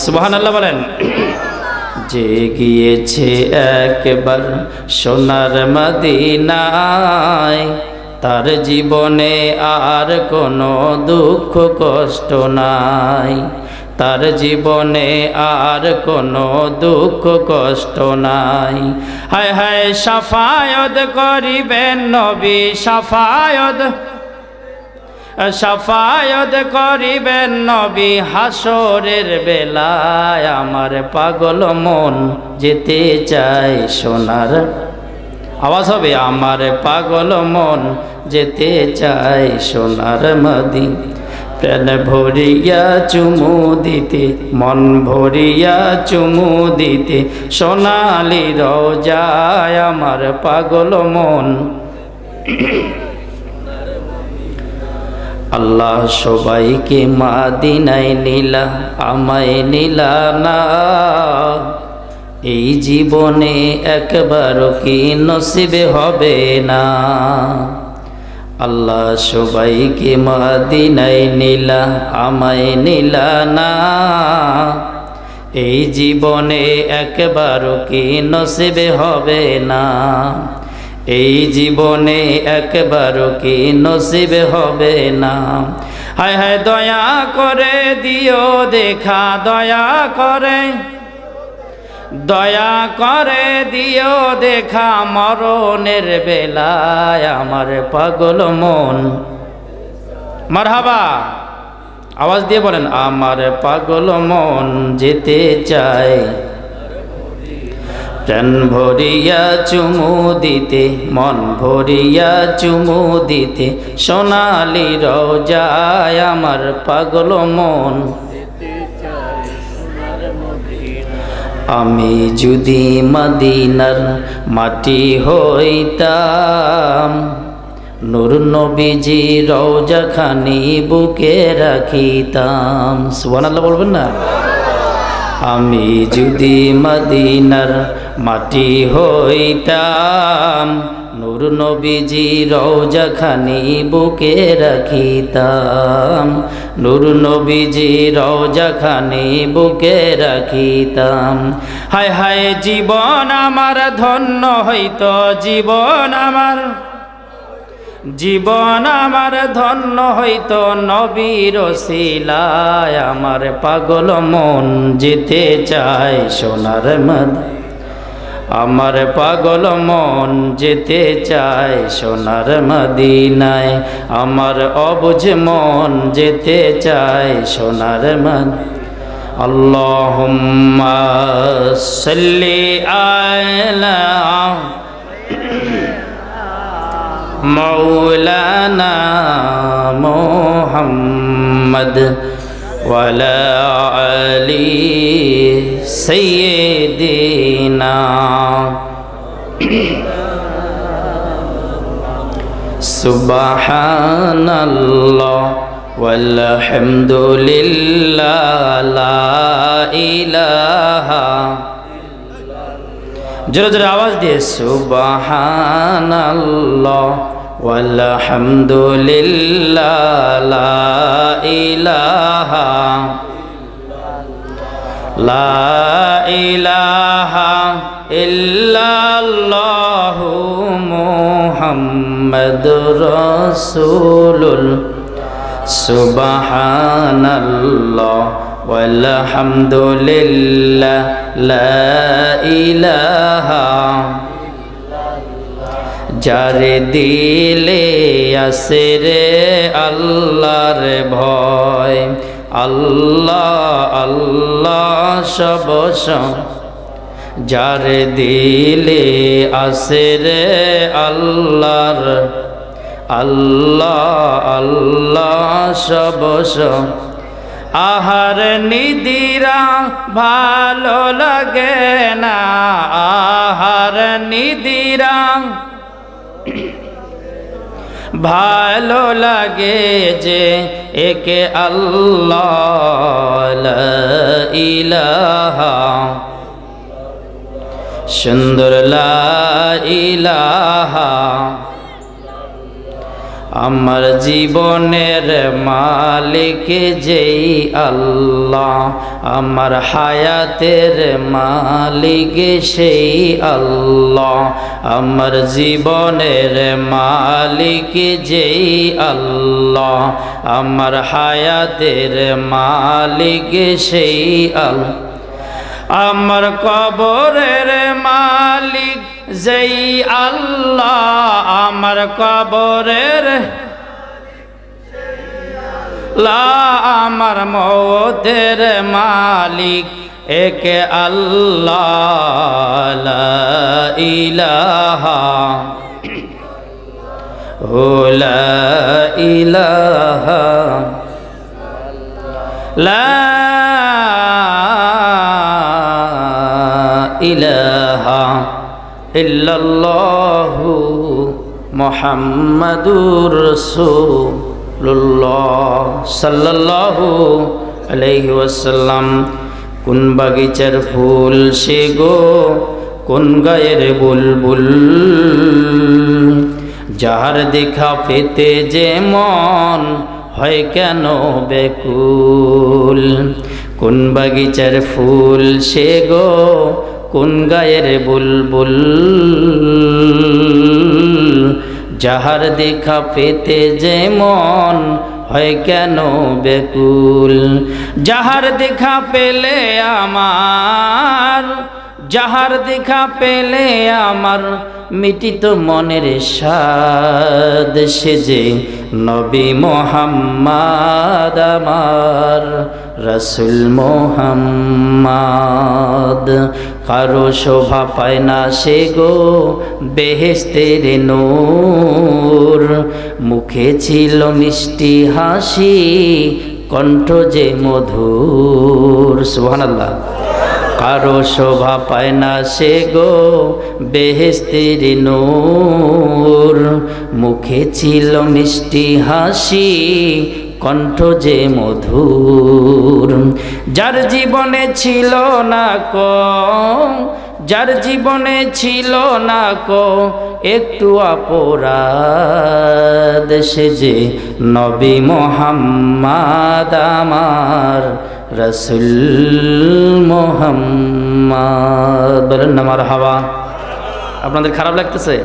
সুবহানাল্লাহ বলেন। যে গিয়েছে একবার সোনার মদিনায়, তার জীবনে আর কোনো দুঃখ কষ্ট নাই, তার জীবনে আর কোনো দুঃখ কষ্ট নাই। হায় হায় শাফায়াত করিবেন নবী, শাফায়াত করিবেন নবী হাসরের বেলায়। আমার পাগল মন যেতে চায় সোনার, আওয়াজ হবে, আমার পাগল মন যেতে চায় সোনার মদিনা। প্রাণ ভরিয়া চুমু দিতে, মন ভরিয়া চুমু দিতে, সোনালি রওজায় আমার পাগল মন। আল্লাহ সবাইকে মদিনায় নিলা, আমায় নিলা না। এই জীবনে একবারও কি নসিবে হবে না। আল্লাহ সবাইকে মদিনায় নিলা, আমায় নিলা না। এই জীবনে একবারও কি নসিবে হবে না। এই জীবনে একবারও কি নসিবে হবে না। হায় হায় দয়া করে দিও দেখা, দয়া করে দিও দেখা মরণের বেলায় আমার পাগল মন। মারহাবা, আওয়াজ দিয়ে বলেন, আমার পাগল মন যেতে চায় প্রাণ ভরিয়া চুমু দিতে, মন ভরিয়া চুমু দিতে, সোনালি রওজায় আমার পাগল মন। আমি যদি মদিনার মাটি হইতাম, নূর নবীজি রওজাখানি বুকে রাখিতাম। সুবহানাল্লাহ বলবেন না। আমি যদি মদিনার মাটি হইতাম, নূর নবীজি রওজাখানি বুকে রাখিতাম, নূর নবীজি রওজাখানি বুকে রাখিতাম। হায় হায় জীবন আমার ধন্য হইতো, জীবন আমার ধন্য হইতো নবীর ওসিলায়। আমার পাগল মন যেতে চায় সোনার মদিনা, আমার পাগল মন যেতে চায় সোনার মদিনায়। আমার অবুঝ মন যেতে চায় সোনার মদিনায়। আল্লাহুম্মা সাল্লি আলা মাওলানা মুহাম্মদ ওয়ালা আলি সাইয়্যিদিনা। সুবহানাল্লাহ ওয়ালহামদুলিল্লাহ লা ইলাহা। জোরে জোরে আওয়াজ দিয়ে সুবহানাল্লাহ ওয়ালহামদুলিল্লাহ লা ইলাহা, লা ইলাহা ইল্লাল্লাহু মুহাম্মাদুর রাসূলুল্লাহ। সুবহানাল্লাহ ওয়ালহামদুলিল্লাহ লা ইলাহা। যার দিলে আছে রে আল্লাহর ভয়, আল্লাহ আল্লাহ সব যার দিলে আছে রে আল্লাহর, আল্লাহ আল্লাহ সব আহার নিদিরা ভালো লাগে না, আহার নিদিরা ভালো লাগে যে একে আল্লাহ লা ইলাহা। সুন্দর লা ইলাহা আমার জীবনের মালিক যেই আল্লাহ, আমার হায়াতের মালিক সেই আল্লাহ, আমার জীবনের মালিক যেই আল্লাহ, আমার হায়াতের মালিক সেই আল্লাহ, আমার কবরের মালিক যেই আল্লাহ, আমার কবরের আমার মওতের মালিক এক আল্লাহ, লা ইলাহা লা ইলাহা লা ইলাহা ইল্লাল্লাহু মুহাম্মাদুর রাসূলুল্লাহ সাল্লাল্লাহু আলাইহি ওয়াসাল্লাম। কোন বাগিচার ফুল সে গো, কোন গায়ের বুলবুল, যাহার দেখা পেতে যে মন হয় কেন বেকুল। কোন বাগিচার ফুল সে গো, কোন গায়ের বুলবুল, যাহার দেখা পেতে যে মন হয় কেন বেকুল। যাহার দেখা পেলে আমার, যাহার দেখা পেলে আমার মিটিত মনের সাদ, সে যে নবী মুহাম্মদ আমার রাসূল মুহাম্মদ। কারো শোভা পায় না সে গো বেহেশতের নূর, মুখে ছিল মিষ্টি হাসি, কণ্ঠ যে মধুর। সুবহানাল্লাহ। কারো শোভা পায় না সে গো বেহেশতের নূর, মুখে ছিল মিষ্টি হাসি, কণ্ঠ যে মধুর। যার জীবনে ছিল না কো, যার জীবনে ছিল না কো একটু অপরাধ, সে যে নবী মুহাম্মদ আমার রাসূল মুহাম্মদ। বলেন না মারহাবা। আপনাদের খারাপ লাগতেছে?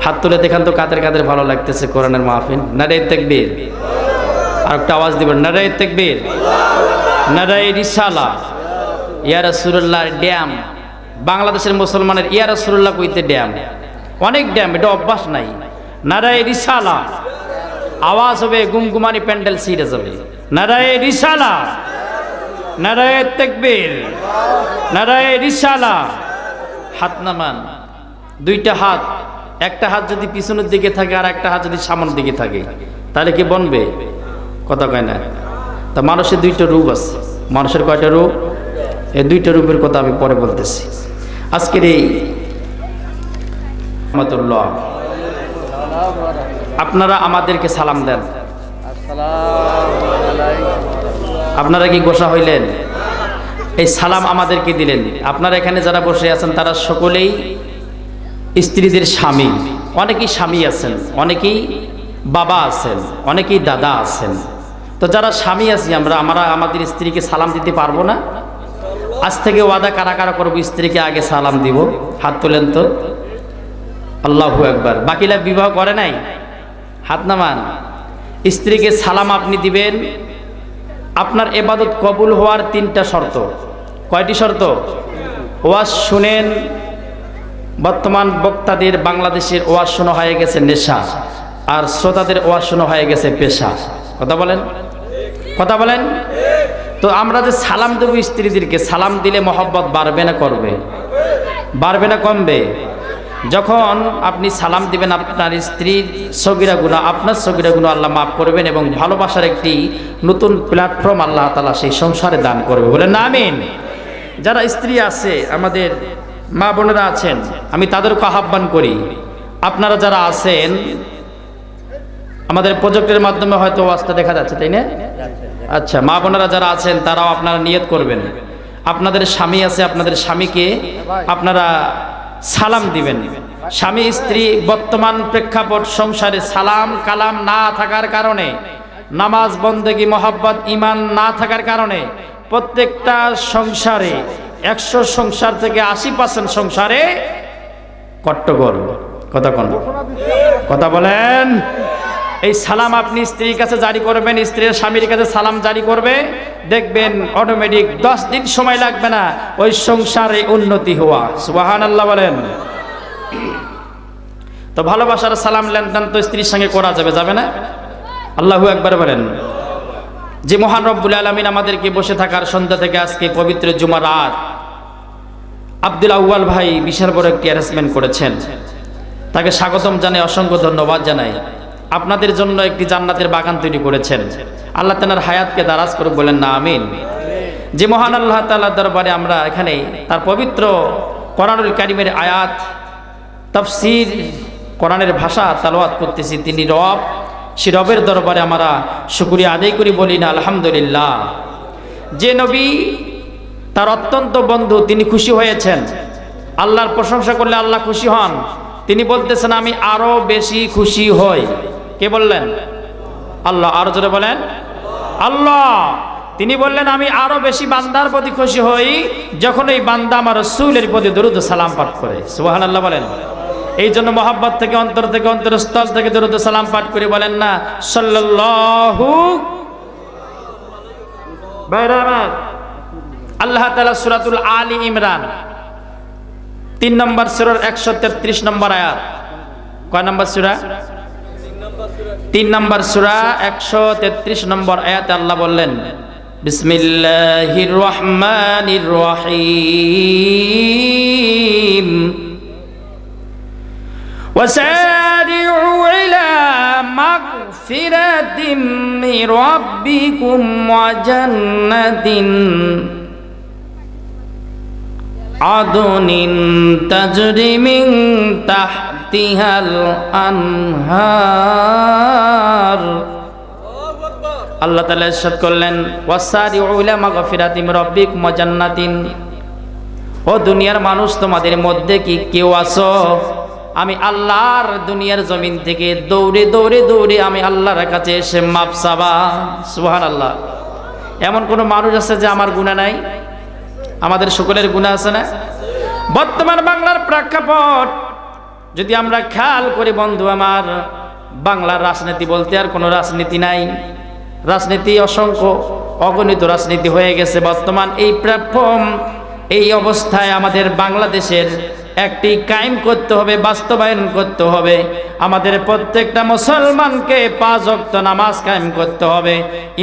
হাত তুলে দেখান তো কাদের কাদের ভালো লাগতেছে কোরআনের মাহফিল। নারে তাকবীর। আর একটা আওয়াজ দিবেন, নারে তাকবীর, নারে রিসালা। ইয়া রাসূলুল্লাহর ড্যাম, বাংলাদেশের মুসলমানের ইয়া রাসূলুল্লাহ কইতে ড্যাম, অনেক ড্যাম, এটা অভ্যাস নাই। নারে রিসালা আওয়াজ হবে, গুমগুমানি প্যান্ডেল ছিঁড়ে যাবে। নারে রিসালা, নারে তাকবীর, নারে রিসালা। হাত নামান, দুইটা হাত, একটা হাত যদি পিছনের দিকে থাকে আর একটা হাত যদি সামনের দিকে থাকে তাহলে কি বনবে? কথা কয় না। তা মানুষের দুইটা রূপ আছে। মানুষের কয়টা রূপ? এই দুইটা রূপের কথা আমি পরে বলতেছি। আজকের এই রহমাতুল্লাহ, আপনারা আমাদেরকে সালাম দেন। আপনারা কি গোসা হইলেন? এই সালাম আমাদেরকে দিলেন। আপনারা এখানে যারা বসে আছেন তারা সকলেই স্ত্রীদের স্বামী। অনেকেই স্বামী আছেন, অনেকেই বাবা আছেন, অনেকেই দাদা আছেন। তো যারা স্বামী আছি আমরা আমাদের স্ত্রীকে সালাম দিতে পারবো না? আজ থেকে ওয়াদা কারা কারা করবো স্ত্রীকে আগে সালাম দিব? হাত তোলেন তো। আল্লাহু আকবার। বাকিরা বিবাহ করে নাই? হাত নামান। স্ত্রীকে সালাম আপনি দিবেন। আপনার ইবাদত কবুল হওয়ার তিনটা শর্ত। কয়টি শর্ত? ওয়াজ শুনেন। বর্তমান বক্তাদের বাংলাদেশের ওয়াজ শোনা হয়ে গেছে নেশা, আর শ্রোতাদের ওয়াজ শোনা হয়ে গেছে পেশা। কথা বলেন, কথা বলেন। তো আমরা যে সালাম দেবো স্ত্রীদেরকে, সালাম দিলে মহব্বত বাড়বে না করবে? বাড়বে না কমবে? যখন আপনি সালাম দিবেন আপনার স্ত্রীর সগীরা গুনাহ, আপনার সগীরা গুনাহ আল্লাহ মাফ করবেন এবং ভালোবাসার একটি নতুন প্ল্যাটফর্ম আল্লাহ তাআলা সেই সংসারে দান করবে। বলেন না আমিন। যারা স্ত্রী আছে, আমাদের মা বোনেরা আছেন, আমি তাদেরকে আহ্বান করি, আপনারা যারা আছেন, আমাদের প্রজেক্টের মাধ্যমে হয়তো ওয়াজটা দেখা যাচ্ছে, তাই না? আচ্ছা, মা বোনেরা যারা আছেন তারাও আপনারা নিয়ত করবেন, আপনাদের স্বামী আছে, আপনাদের স্বামীকে আপনারা সালাম দিবেন। স্বামী স্ত্রী বর্তমান প্রেক্ষাপট সংসারে সালাম কালাম না থাকার কারণে, নামাজ বন্দেগী মহব্বত ঈমান না থাকার কারণে প্রত্যেকটা সংসারে 100 সংসার থেকে 80% সংসারে কট্টগোল। কথা বলেন। এই সালাম আপনি স্ত্রীর কাছে জারি করবেন, স্ত্রীর স্বামীর কাছে সালাম জারি করবে, দেখবেন অটোমেটিক 10 দিন সময় লাগবে না ওই সংসারে উন্নতি হওয়া। সুবহানাল্লাহ বলেন। তো ভালোবাসার সালাম লেনদেন তো স্ত্রীর সঙ্গে করা যাবে না? আল্লাহু আকবার বলেন। যে মহান রব্বুল আলামিন আমাদেরকে বসে থাকার সন্ধ্যা থেকে আজকে পবিত্র জুমার রাত আব্দুল আউয়াল ভাই বিশাল বড় একটি অ্যারেঞ্জমেন্ট করেছেন, তাকে স্বাগতম জানাই, অসংখ্য ধন্যবাদ জানাই। আপনাদের জন্য একটি জান্নাতের বাগান তৈরি করেছেন, আল্লাহ তাআলার হায়াতকে দারাজ করুক, বলেন না আমিন। যে মহান আল্লাহ তাআলার দরবারে আমরা এখানে তার পবিত্র কোরআনুল কারীমের আয়াত তাফসীর, কোরআনের ভাষা তেলাওয়াত করতেছি, তিনি রব। সে রবের দরবারে আমরা শুকরিয়া আদায় করি, বলি না আলহামদুলিল্লাহ। যে নবী তার অত্যন্ত বন্ধু তিনি খুশি হয়েছেন, আল্লাহর প্রশংসা করলে আল্লাহ খুশি হন, তিনি বলতেছেন আমি আরো বেশি খুশি হই। কে বললেন? আল্লাহ। আরো জোরে বলেন আল্লাহ। তিনি বললেন আমি আরো বেশি বান্দার প্রতি খুশি হই যখন এই বান্দা আমার রাসূলের প্রতি দরুদ সালাম পাঠ করে। সুবহানাল্লাহ বলেন। এই জন্য মহব্বত থেকে, অন্তর থেকে, অন্তরস্থল থেকে দরুদ সালাম পাঠ করে বলেন না সাল্লাল্লাহু। আল্লাহ তাআলা সূরাতুল আলী ইমরান 3 নম্বর সূরার 133 নম্বর আয়াত। কয় নম্বর সূরা? 3 নম্বর সূরা 133 নম্বর আয়াতে আল্লাহ বললেন বিসমিল্লাহির রহমানির রহিম ওয়াসারিউ ইলা মাগফিরাতিম মির রাব্বিকুম ওয়া জান্নাতিন আদনিন তাজরি মিন তাহতিহাল আনহার। আল্লাহ তাআলা ইরশাদ করলেন ওয়াসারিউ ইলা মাগফিরাতিম রাব্বিকুম ওয়া জান্নাতিন। ও দুনিয়ার মানুষ, তোমাদের মধ্যে কি কেউ আছো আমি আল্লাহর দুনিয়ার জমিন থেকে দৌড়ে দৌড়ে দৌড়ে আমি আল্লাহর কাছে এসে মাপ চাবা? সুবহানাল্লাহ। এমন কোন মানুষ আছে যে আমার গুনাহ নাই? আমাদের সকলের গুনাহ আছে না? বর্তমান বাংলার প্রেক্ষাপট যদি আমরা খেয়াল করি বন্ধু আমার, বাংলার রাজনীতি বলতে আর কোনো রাজনীতি নাই। রাজনীতি অসংখ্য অগণিত রাজনীতি হয়ে গেছে বর্তমান। এই প্ল্যাটফর্ম, এই অবস্থায় আমাদের বাংলাদেশের একটি কায়েম করতে হবে, বাস্তবায়ন করতে হবে। আমাদের প্রত্যেকটা মুসলমানকে 5 ওয়াক্ত নামাজ কায়েম করতে হবে।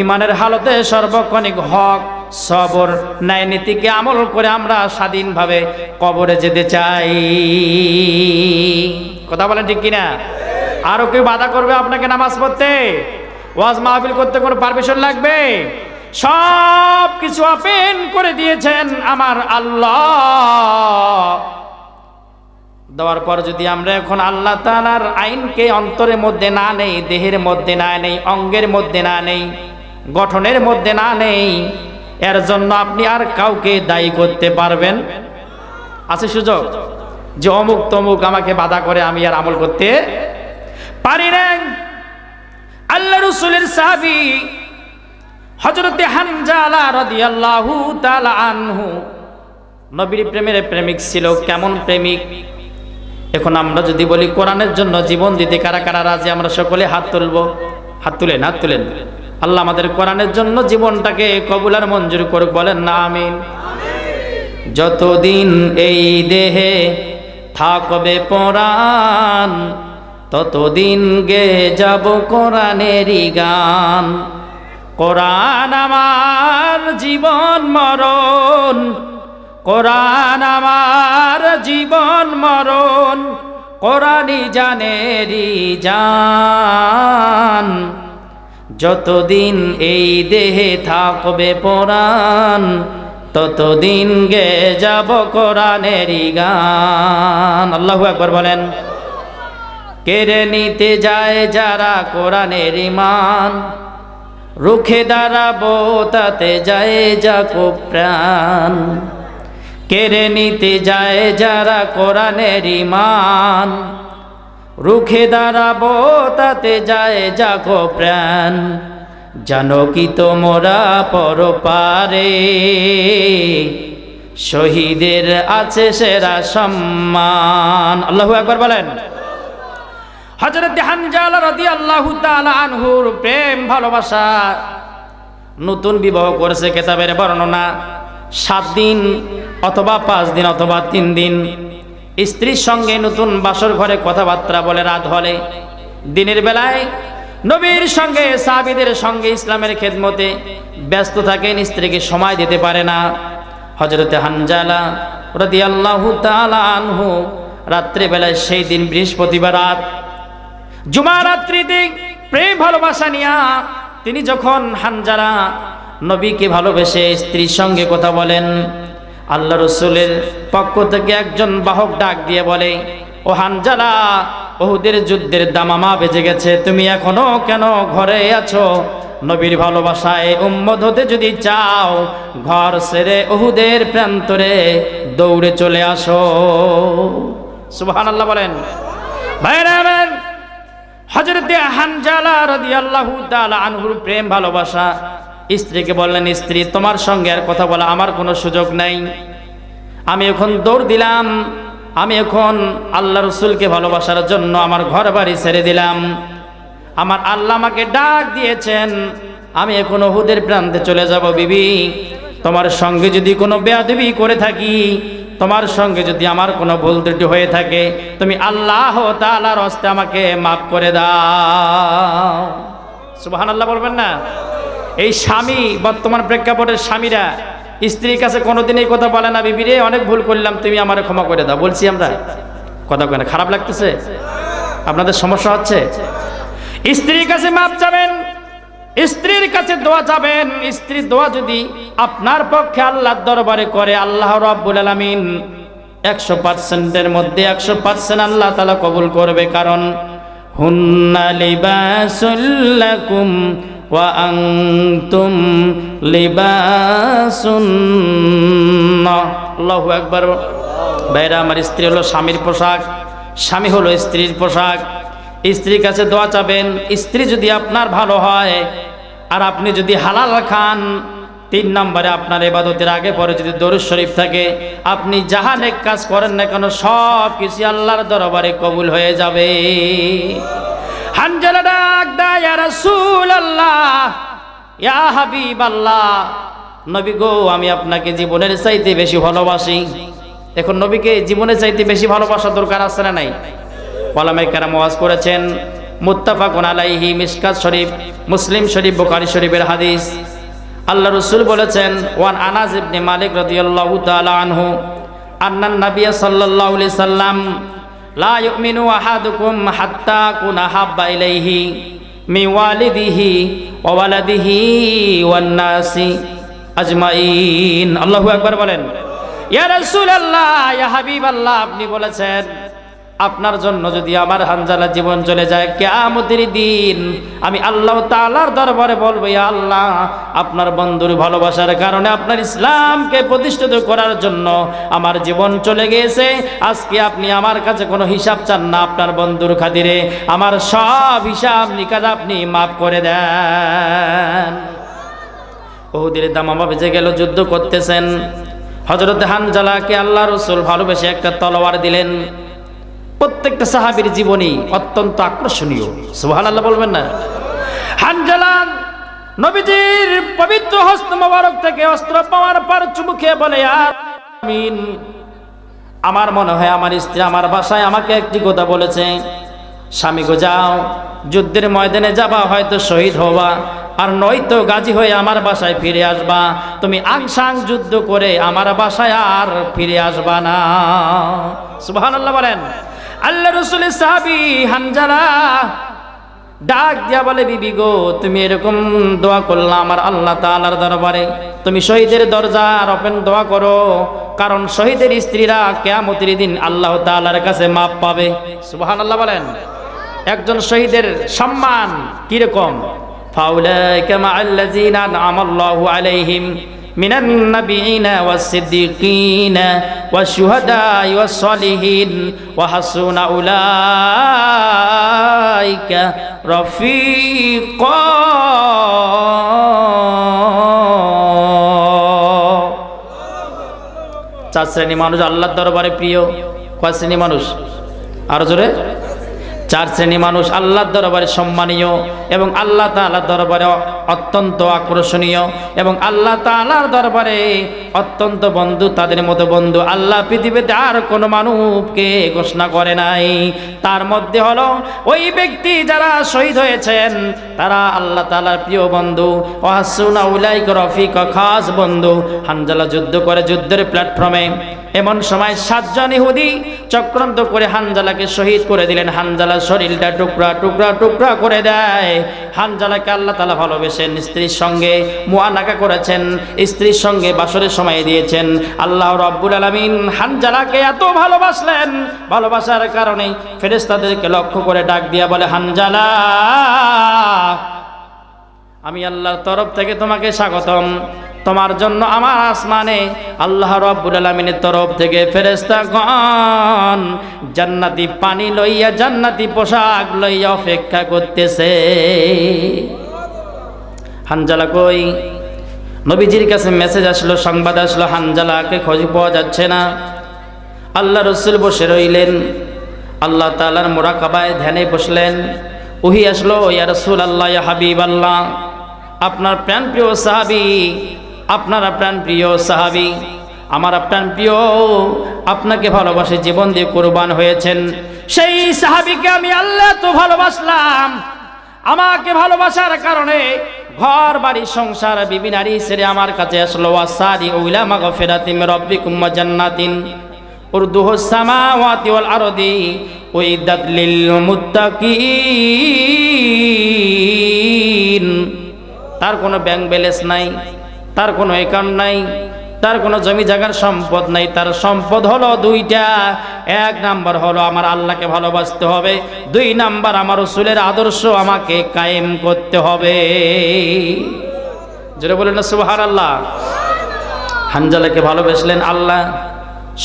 ইমানের হালতে সর্বক্ষণিক হক সবর ন্যায় নীতিকে আমল করে আমরা স্বাধীনভাবে কবরে যেতে চাই। কথা বলেন ঠিক কিনা? আরো কেউ বাধা করবে আপনাকে নামাজ পড়তে? ওয়াজ মাহফিল করতে কোনো পারমিশন লাগবে? সব কিছু ওপেন করে দিয়েছেন আমার আল্লাহ। দেওয়ার পর যদি আমরা এখন আল্লাহ তাআলার আইনকে অন্তরের মধ্যে না নেই, দেহের মধ্যে না নেই, অঙ্গের মধ্যে না নেই, গঠনের মধ্যে না নেই, এর জন্য আপনি আর কাউকে দায়ী করতে পারবেন? আছে সুযোগ যে অমুক তমুক আমাকে বাধা করে আমি আর আমল করতে পারি না? আল্লাহ রাসূলের সাহাবী হযরতে হানজালা রাদিয়াল্লাহু তাআলা আনহু নবীর প্রেমের প্রেমিক ছিল। কেমন প্রেমিক? এখন আমরা যদি বলি কোরআনের জন্য জীবন দিতে কারা কারা রাজি? আমরা সকলে হাত তুলব। হাত তুলেন, হাত তুলেন। আল্লাহ আমাদের কোরআনের জন্য জীবনটাকে কবুল আর মঞ্জুর করুক, বলেন না আমিন। যতদিন এই দেহে থাকবে পরাণ ততদিন গে যাব কোরআনেরই গান। কোরআন আমার জীবন মরণ, কোরআন আমার জীবন মরণ, কোরআনই জানেরই জান। যতদিন এই দেহে থাকবে পরাণ ততদিন গে যাব কোরআনেরই গান। আল্লাহু আকবার বলেন। কেড়ে নিতে যায় যারা কোরআনের ঈমান, রুখে দাঁড়াবো তাতে যায় যাকো প্রাণ। কেড়ে নিতে যায় যারা কোরআনের ঈমান, রুখে দাঁড়াবো তাতে যায় জাগো প্রাণ, জানো কি তোমরা পরপারে শহীদের আছে সেরা সম্মান। আল্লাহু আকবার বলেন। হযরত হানজালা রাদিয়াল্লাহু তাআলা আনহুর প্রেম ভালোবাসা, নতুন বিবাহ করেছে কিতাবের বর্ণনা 7 দিন অথবা 5 দিন অথবা 3 দিন স্ত্রীর সঙ্গে নতুন বাসর ঘরে কথাবার্তা বলে রাত হলে, দিনের বেলায় নবীর সঙ্গে সাহাবীদের সঙ্গে ইসলামের খেদমতে ব্যস্ত থাকেন, স্ত্রীকে সময় দিতে পারে না। হযরতে হানজালা রাদিয়াল্লাহু তাআলা আনহু রাত্রে বেলায়, সেই দিন বৃহস্পতিবার রাত, জুমা রাত্রিতে প্রেম ভালোবাসা নিয়া তিনি যখন হানজালা নবীকে ভালোবেসে স্ত্রীর সঙ্গে কথা বলেন, আল্লাহ রসুলের পক্ষ থেকে একজন বাহক ডাক দিয়ে বলে, ও হানজালা, উহুদের যুদ্ধের দামামা বেজে গেছে, তুমি এখনো কেন ঘরে আছো? নবীর ভালোবাসায় উম্মত হতে যদি চাও, ঘর ছেড়ে উহুদের প্রান্তরে দৌড়ে চলে আসো। সুবহানাল্লাহ বলেন। ভাইরা আমার, হযরতে হানজালা রাদিয়াল্লাহু তাআলা আনহুর প্রেম ভালোবাসা, স্ত্রীকে বললেন, স্ত্রী, তোমার সঙ্গে আর কথা বলা আমার কোনো সুযোগ নাই, আমি এখন দৌড় দিলাম, আমি এখন আল্লাহ রসুলকে ভালোবাসার জন্য আমার ঘর বাড়ি ছেড়ে দিলাম, আমার আল্লাহ আমাকে ডাক দিয়েছেন, আমি এখন উহুদের প্রান্তে চলে যাব। বিবি, তোমার সঙ্গে যদি কোনো বেয়াদবি করে থাকি, তোমার সঙ্গে যদি আমার কোনো ভুল ত্রুটি হয়ে থাকে, তুমি আল্লাহ তাআলার হস্তে আমাকে মাফ করে দাও। সুবহানাল্লাহ বলবেন না? এই স্বামী, বর্তমান প্রেক্ষাপটের স্বামীরা স্ত্রীর কাছে কোনোদিন এই কথা বলে না, বিবি রে অনেক ভুল করলাম, তুমি আমারে ক্ষমা করে দাও। বলছি আমরা কথা কেন? খারাপ লাগতেছে? আপনাদের সমস্যা হচ্ছে? স্ত্রীর কাছে মাপ চাবেন, স্ত্রীর কাছে দোয়া চাবেন। স্ত্রীর দোয়া যদি আপনার পক্ষে আল্লাহর দরবারে করে, আল্লাহ রাব্বুল আলামিন 100%-এর মধ্যে 100% আল্লাহ তাআলা কবুল করবে। কারণ হুন্না লিবাসুল লাকুম ওয়া আনতুম লিবাসুন। আল্লাহু আকবার। ভাইরা আমার, স্ত্রী হলো স্বামীর পোশাক, স্বামী হলো স্ত্রীর পোশাক। স্ত্রীর কাছে দোয়া চাবেন। স্ত্রী যদি আপনার ভালো হয় আর আপনি যদি হালাল খান, 3 নম্বরে আপনার ইবাদতের আগে পরে যদি দরুদ শরীফ থাকে, আপনি যাহা নেক কাজ করেন না কেন সব কিছু আল্লাহর দরবারে কবুল হয়ে যাবে। হানজালা ডাক দেয়, ইয়া রাসূলুল্লাহ, ইয়া হাবিবাল্লাহ, নবী গো, আমি আপনাকে জীবনের চাইতে বেশি ভালোবাসি। এখন নবীকে জীবনের চাইতে বেশি ভালোবাসা দরকার আছে না নাই? ওলামায়ে কেরাম ওয়াজ করেছেন, মুত্তাফাকুন আলাইহি, মিশকাত শরীফ, মুসলিম শরীফ, বুখারী শরীফের হাদিস। আল্লাহ রাসূল বলেছেন, ওয়ান আনাস ইবনে মালিক রাদিয়াল্লাহু তাআলা আনহু আন্নান নাবিয়্য সাল্লাল্লাহু আলাইহি সাল্লাম লা ইউমিনু আহাদুকুম হাত্তা কুনা হাব্বা ইলাইহি মিন ওয়ালিদিহি ওয়া ওয়ালাদিহি ওয়ান নাসি আজমাইন। আল্লাহু আকবার বলেন। ইয়া রাসূলুল্লাহ, ইয়া হাবিবাল্লাহ, আপনি বলেছেন আপনার জন্য যদি আমার হানজালা জীবন চলে যায়, কিয়ামতের দিন আমি আল্লাহ তাআলার দরবারে বলবো, ইয়া আল্লাহ, আপনার বন্ধুর ভালোবাসার কারণে আপনার ইসলামকে প্রতিষ্ঠিত করার জন্য আমার জীবন চলে গিয়েছে, আজকে আপনি আমার কাছে কোনো হিসাব চান না, আপনার বন্ধুর খাতিরে আমার সব হিসাব নিকাশ আপনি মাফ করে দেন। উহুদের দামামা বেজে গেল, যুদ্ধ করতেছেন। হযরত হানজালাকে আল্লাহ রাসূল ভালোবেসে একটা তলোয়ার দিলেন। প্রত্যেকটা সাহাবীর জীবনী অত্যন্ত আকর্ষণীয়। সুবহানাল্লাহ বলবেন না? হানজালা নবীজির পবিত্র হস্ত মোবারক থেকে অস্ত্র পাওয়ার পর চুমু খেয়ে বলে, আমিন, আমার মনে হয় আমার স্ত্রী আমার বাসায় আমাকে একটি কথা বলেছে, স্বামী গো, যাও, যুদ্ধের ময়দানে যাবা, হয়তো শহীদ হবা, আর নয়তো গাজী হয়ে আমার বাসায় ফিরে আসবা। তুমি আংশাং যুদ্ধ করে আমার বাসায় আর ফিরে আসবা না। সুবহানাল্লাহ বলেন। আল্লাহ রাসূলের সাহাবী হানজালা ডাক দিয়া বলে, বিবি গো, তুমি এরকম দোয়া করলা আমার আল্লাহ তাআলার দরবারে, তুমি শহীদের দরজার ওপেন দোয়া করো, কারণ শহীদের স্ত্রীরা কিয়ামতের দিন আল্লাহ তাআলার কাছে মাপ পাবে। সুবহানাল্লাহ বলেন। একজন শহীদের সম্মান কি রকম? ফাউলাইকা মাআল্লাযিনা আনআমাল্লাহু আলাইহিম মিনান নাবিয়িনা ওয়াস-সিদ্দিকিনা ওয়াশ-শুহাদা'i ওয়াস-সালিহিন ওয়া হাসুনা উলাইকা রাফিকা। চার শ্রেণী মানুষ আল্লাহর দরবারে প্রিয়। কয় শ্রেণী মানুষ? আরো জোরে। চার শ্রেণী মানুষ আল্লাহর দরবারে সম্মানীয় এবং আল্লাহ তাআলার দরবারে অত্যন্ত আকর্ষণীয় এবং আল্লাহ তাআলার দরবারে অত্যন্ত বন্ধু। তাদের মতো বন্ধু আল্লাহ পৃথিবীতে আর কোনো মানবকে ঘোষণা করে নাই। তার মধ্যে হলো ওই ব্যক্তি যারা শহীদ হয়েছেন তারা আল্লাহ তাআলার প্রিয় বন্ধু। ওয়াহাসুনা উলাইকা রফিকা, খাস বন্ধু। হানজালা যুদ্ধ করে যুদ্ধের প্ল্যাটফর্মে এমন সময় 7 জন ইহুদি চক্রান্ত করে হানজালাকে শহীদ করে দিলেন। হানজালার শরীরটা টুকরা টুকরা টুকরা করে দেয়। হানজালাকে আল্লাহ তাআলা ভালোবেসেন, স্ত্রীর সঙ্গে মুআনাকা করেছেন, স্ত্রীর সঙ্গে বাসরের সময় দিয়েছেন। আল্লাহ রাব্বুল আলামিন হানজালাকে এত ভালোবাসলেন, ভালোবাসার কারণে ফেরেশতাদেরকে লক্ষ্য করে ডাক দিয়া বলে, হানজালা, আমি আল্লাহর তরফ থেকে তোমাকে স্বাগতম। তোমার জন্য আমার আসমানে আল্লাহ রাব্বুল আলামিনের তরফ থেকে ফেরেশতাগণ জান্নাতি পানি লইয়া, জান্নাতি পোশাক লইয়া অপেক্ষা করতেছে। হানজালা কই? নবীজির কাছে মেসেজ আসলো, সংবাদ আসলো, হানজালাকে খোঁজ পাওয়া যাচ্ছে না। আল্লাহ রাসূল বসে রইলেন, আল্লাহ তাআলার মুরাকাবায় ধ্যানে বসলেন। ওহী আসলো, ইয়া রাসূলুল্লাহ, ইয়া হাবিবাল্লাহ, আপনার প্রাণপ্রিয় সাহাবী, আপনারা প্রাণপ্রিয় সাহাবী, আমার প্রাণপ্রিয়, আপনাকে ভালোবাসে জীবন দিয়ে কুরবান হয়েছেন। সেই সাহাবীকে আমি আল্লাহ তো ভালোবাসলাম, আমাকে ভালোবাসার কারণে ঘর বাড়ি সংসার বিবি নারী ছেড়ে আমার কাছে আসলো। ওয়াসারি ইলা মাগফিরাতিন মির রাব্বিকুম ওয়া জান্নাতিন উরদুহুস সামাওয়াতি ওয়াল আরদি উইদ্দাত লিল মুত্তাকিন। তার কোনো ব্যাংক ব্যালেন্স নাই, তার কোনো অ্যাকাউন্ট নাই, তার কোনো জমি জায়গার সম্পদ নাই। তার সম্পদ হলো দুইটা। এক নাম্বার হলো আমার আল্লাহকে ভালোবাসতে হবে, 2 নাম্বার আমার রাসূলের আদর্শ আমাকে কায়েম করতে হবে। জোরে বলেন না সুবহানাল্লাহ। হানজালাকে ভালোবাসলেন আল্লাহ,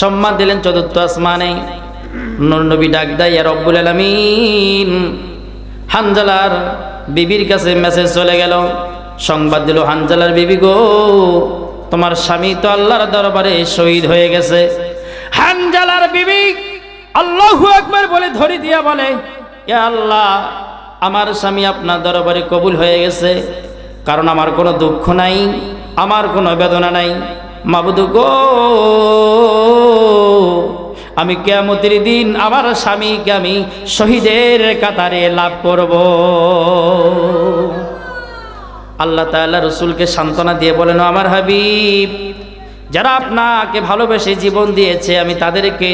সম্মান দিলেন চতুর্থ আসমানে। নূর নবী ডাক দেয়, ইয়া রব্বুল আলামিন। হানজালার বিবির কাছে মেসেজ চলে গেল, সংবাদ দিল, হানজালার বিবি গো, তোমার স্বামী তো আল্লাহর দরবারে শহীদ হয়ে গেছে। হানজালার বিবি আল্লাহু আকবার বলে ধরি দিয়া বলে, ইয়া আল্লাহ, আমার স্বামী আপনার দরবারে কবুল হয়ে গেছে, কারণ আমার কোনো দুঃখ নাই, আমার কোনো বেদনা নাই। মাবুদ গো, আমি কিয়ামতের দিন আমার স্বামীকে আমি শহীদের কাতারে লাভ করব। আল্লাহ তাআলা রাসূলকে সান্ত্বনা দিয়ে বলেন, আমার হাবিব, যারা আপনাকে ভালোবেসে জীবন দিয়েছে আমি তাদেরকে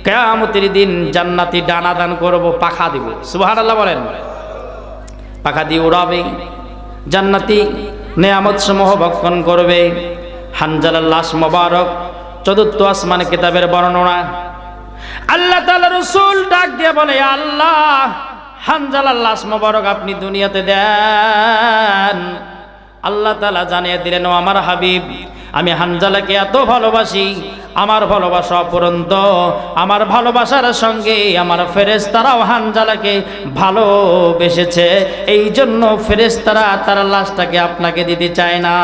কিয়ামতের দিন জান্নাতি ডানা দান করব, পাখা দিব। সুবহানাল্লাহ বলেন। পাখা দিয়ে উড়াবে, জান্নাতি নেয়ামত সমূহ ভক্ষণ করবে। হানজালার লাশ মোবারক চতুর্থ আসমানে কিতাবের বর্ণনা। আল্লাহ তাআলা রাসূল ডাক দিয়ে বলে, আল্লাহ, হানজালার লাশ মোবারক আপনি দুনিয়াতে দেন। আল্লাহ তাআলা জানিয়ে দিলেন, ও আমার হাবিব, আমি হানজালাকে এত ভালোবাসি, আমার ভালোবাসা অপরন্ত। আমার ভালোবাসার সঙ্গে আমার ফেরেশতারাও হানজালাকে ভালোবেসেছে, এই জন্য ফেরেশতারা তার লাশটাকে আপনাকে দিতে চায় না।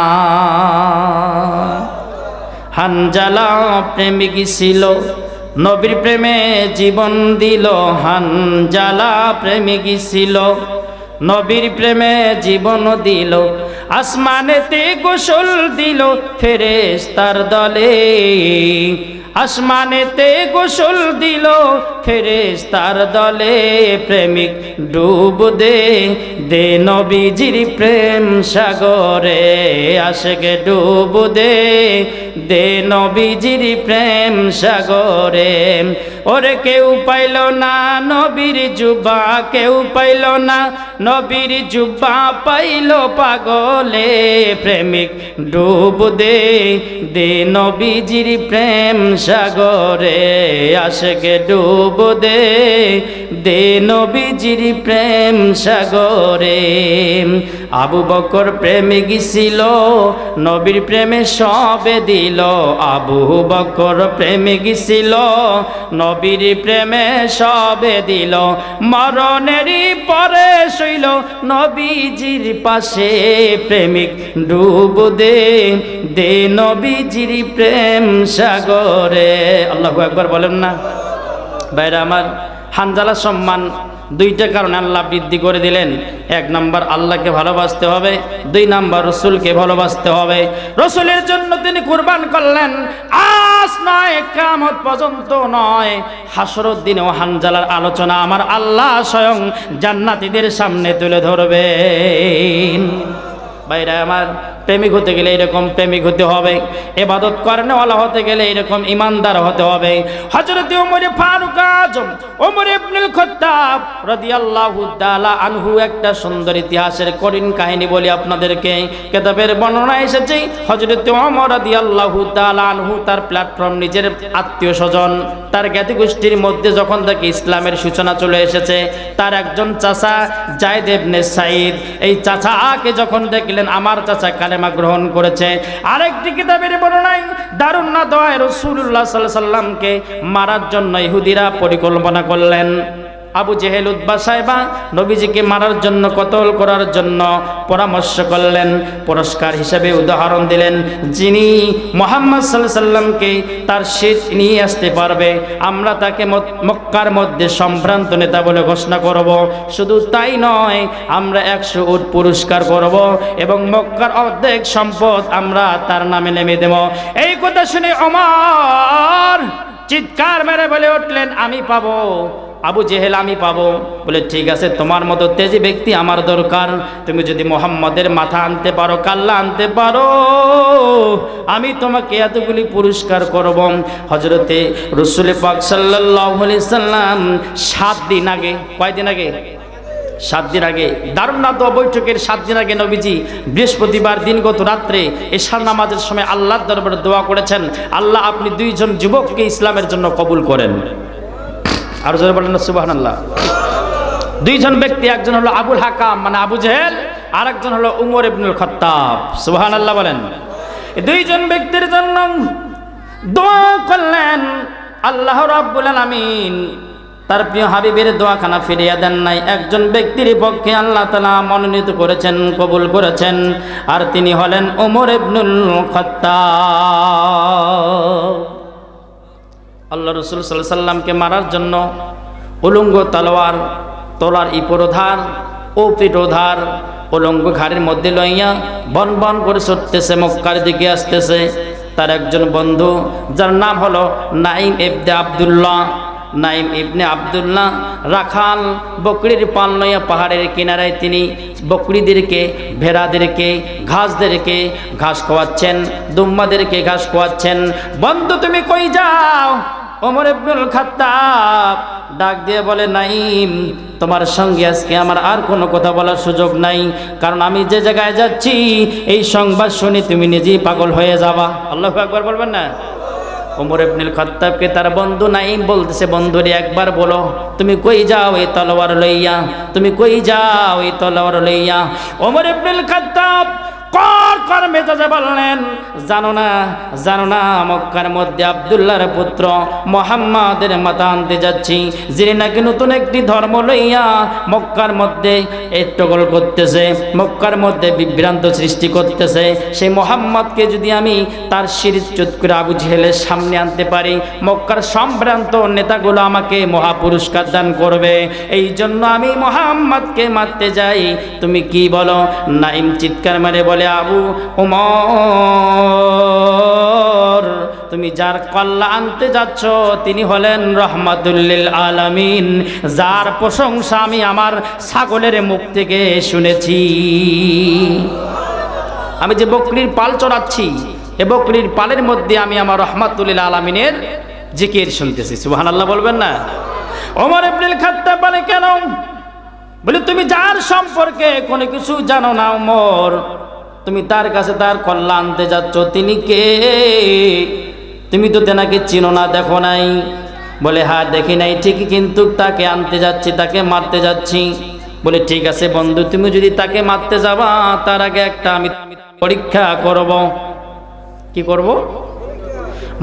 হানজালা প্রেমিক ছিল, নবীর প্রেমে জীবন দিল। হানজালা প্রেমিক ছিল, নবীর প্রেমে জীবন দিল। আসমানেতে গোসল দিল ফেরেশতার দলে, আসমানেতে গোসল দিল ফেরেশতার দলে। প্রেমিক ডুব দে দে নবীজির প্রেম সাগরে, আশিকে ডুব দে দে নবীজির প্রেম সাগরে। ওরে কেউ পাইল না নবীর জুব্বা, কেউ পাইল না নবীর জুব্বা, পাইল পাগলে। প্রেমিক ডুব দে দে নবীজির প্রেম সাগরে, আশিকে ডুব দে দে নবীজির প্রেম সাগরে। আবু বকর প্রেমিক ছিল, নবীর প্রেমে সবে দিল। আবু বকর প্রেমিক ছিল, নবীর প্রেমে সবে দিল। মরণেরই পরে শৈল নবীজির পাশে, প্রেমিক ডুব দে দে নবীজির প্রেম সাগরে। আল্লাহু আকবার বলেন না ভাইরা আমার। হানজালা সম্মান দুইটা কারণে আল্লাহ বৃদ্ধি করে দিলেন। এক নাম্বার আল্লাহকে ভালোবাসতে হবে, দুই নাম্বার রসুলকে ভালোবাসতে হবে। রসুলের জন্য তিনি কুরবান করলেন। আজ নয়, কিয়ামত পর্যন্ত নয়, হাসরের দিনেও হানজালার আলোচনা আমার আল্লাহ স্বয়ং জান্নাতীদের সামনে তুলে ধরবেন। ভাইরা আমার, প্রেমিক হতে গেলে এরকম প্রেমিক হতে হবে, ইবাদত করেনওয়ালা হতে গেলে এরকম ইমানদার হতে হবে। হযরত ওমর ফারুক আজম ওমর ইবনুল খাত্তাব রাদিয়াল্লাহু তাআলা আনহু একটা সুন্দর ইতিহাসের কঠিন কাহিনী বলি আপনাদেরকে। কিতাবের বর্ণনা এসেছে হযরত ওমর রাদিয়াল্লাহু তাআলা আনহু তার প্ল্যাটফর্ম, নিজের আত্মীয় স্বজন, তার জ্ঞাতি গোষ্ঠীর মধ্যে যখন থেকে ইসলামের সূচনা চলে এসেছে, তার একজন চাচা যায়েদ ইবনে সাঈদ, এই চাচাকে যখন দেখলেন আমার চাচা কালেমা গ্রহণ করেছে। আরেকটি কিতাবের বর্ণনায় দারুন নাদওয়ায় রাসূলুল্লাহ সাল্লাল্লাহু আলাইহি সাল্লামকে মারার জন্য ইহুদিরা পরিকল্পনা করলেন। আবু জেহেল, উতবা, সাইবা নবীজিকে মারার জন্য, কতল করার জন্য পরামর্শ করলেন। পুরস্কার হিসেবে উদাহরণ দিলেন, যিনি মুহাম্মদ সাল্লাল্লাহু আলাইহি সাল্লামকে তার শির নিয়ে আসতে পারবে, আমরা তাকে মক্কার মধ্যে সম্ভ্রান্ত নেতা বলে ঘোষণা করব। শুধু তাই নয়, আমরা 100 উট পুরস্কার করব এবং মক্কার অর্ধেক সম্পদ আমরা তার নামে নেমে দেব। এই কথা শুনে ওমর চিৎকার মেরে বলে উঠলেন, আমি পাবো। আবু জেহেল, আমি পাবো। বলে ঠিক আছে, তোমার মতো তেজি ব্যক্তি আমার দরকার। তুমি যদি মোহাম্মদের মাথা আনতে পারো, কাল্লা আনতে পারো, আমি তোমাকে এতগুলি পুরস্কার করব। হযরতে রাসূল পাক সাল্লাল্লাহু আলাইহি সাল্লাম 7 দিন আগে, কয়দিন আগে? 7 দিন আগে, দারুন নাদওয়া বৈঠকের 7 দিন আগে নবীজি বৃহস্পতিবার দিনগত রাত্রে এশার নামাজের সময় আল্লাহর দরবারে দোয়া করেছেন, আল্লাহ আপনি 2 জন যুবককে ইসলামের জন্য কবুল করেন। আর জোরে বলেন সুবহানাল্লাহ। 2 জন ব্যক্তি, একজন হলো আবুল হাকাম মানে আবু জেহেল, আর একজন হলো উমর ইবনুল খাত্তাব। সুবহানাল্লাহ বলেন। এই 2 জন ব্যক্তির জন্য দোয়া করলেন। আল্লাহ রাব্বুল আলামিন তার প্রিয় হাবিবের দোয়াখানা ফিরিয়ে দেন নাই। একজন ব্যক্তির পক্ষে আল্লাহ তাআলা মনোনীত করেছেন, কবুল করেছেন, আর তিনি হলেন উমর ইবনুল খাত্তাব। আল্লাহ রাসূল সাল্লাল্লাহু আলাইহি সাল্লামকে মারার জন্য উলঙ্গ তলোয়ার, তোলার ইপরোধার ও পিঠোধার উলঙ্গ ঘাড়ের মধ্যে লইয়া বন বন করে ছুটতেছে, মক্কার দিকে আসতেছে। তার একজন বন্ধু যার নাম হলো নাঈম ইবনে আব্দুল্লাহ। নাঈম ইবনে আব্দুল্লাহ রাখাল, বকরির পাল লইয়া পাহাড়ের কিনারায় তিনি বকরিদেরকে, ভেড়াদেরকে, ঘাসদেরকে ঘাস খাওয়াচ্ছেন, দুম্বাদেরকে ঘাস খাওয়াচ্ছেন। বন্ধু তুমি কই যাও? ওমর ইবনুল খাত্তাব ডাক দিয়ে বলে, নাঈম তোমার সঙ্গে আজকে আমার আর কোনো কথা বলার সুযোগ নাই, কারণ আমি যে জায়গায় যাচ্ছি এই সংবাদ শুনে তুমি নিজেই পাগল হয়ে যাবা। আল্লাহু আকবার বলবেন না? ওমর ইবনুল খাত্তাবকে তার বন্ধু নাঈম বলতেছে, বন্ধুরে একবার বলো তুমি কই যাও এই তলোয়ার লইয়া, তুমি কই যাও এই তলোয়ার লইয়া? ওমর ইবনুল খাত্তাব কর মেজাজে বললেন, জানো না মক্কার মধ্যে আব্দুল্লাহর পুত্র মুহাম্মাদের মাথা আনতে যাচ্ছি, যিনি নাকি নতুন একটি ধর্ম লইয়া মক্কার মধ্যে টগল করতেছে, মক্কার মধ্যে বিভ্রান্ত সৃষ্টি করতেছে। সেই মুহাম্মদকে যদি আমি তার শিরচ্যুত করে আবু জেহেলের সামনে আনতে পারি, মক্কার সম্ভ্রান্ত নেতাগুলো আমাকে মহা পুরস্কার দান করবে। এই জন্য আমি মুহাম্মদকে মারতে যাই। তুমি কি বলো? নাঈম চিৎকার মেরে বলে, আবু ওমর তুমি যার কল্লা আনতে যাচ্ছ তিনি হলেন রহমাতুল লিল আলামিন, যার প্রশংসা আমি আমার ছাগলের মুখ থেকে শুনেছি। আমি যে বকরির পাল চড়াচ্ছি, এ বকরির পালের মধ্যে আমি আমার রহমাতুল লিল আলামিনের জিকির শুনতেছি। সুবহানাল্লাহ বলবেন না? ওমর ইবনুল খাত্তাব বলে, কেন? বলে তুমি যার সম্পর্কে কোনো কিছু জানো না ওমর, তুমি তার কাছে তার কল্লা আনতে যাচ্ছ, তিনি কে? তুমি তো তেনাকে চিনো না, দেখো নাই? বলে হ্যাঁ দেখি নাই ঠিকই, কিন্তু তাকে আনতে যাচ্ছি, তাকে মারতে যাচ্ছি। বলে ঠিক আছে বন্ধু, তুমি যদি তাকে মারতে যাবা তার আগে একটা আমি পরীক্ষা করব। কি করব?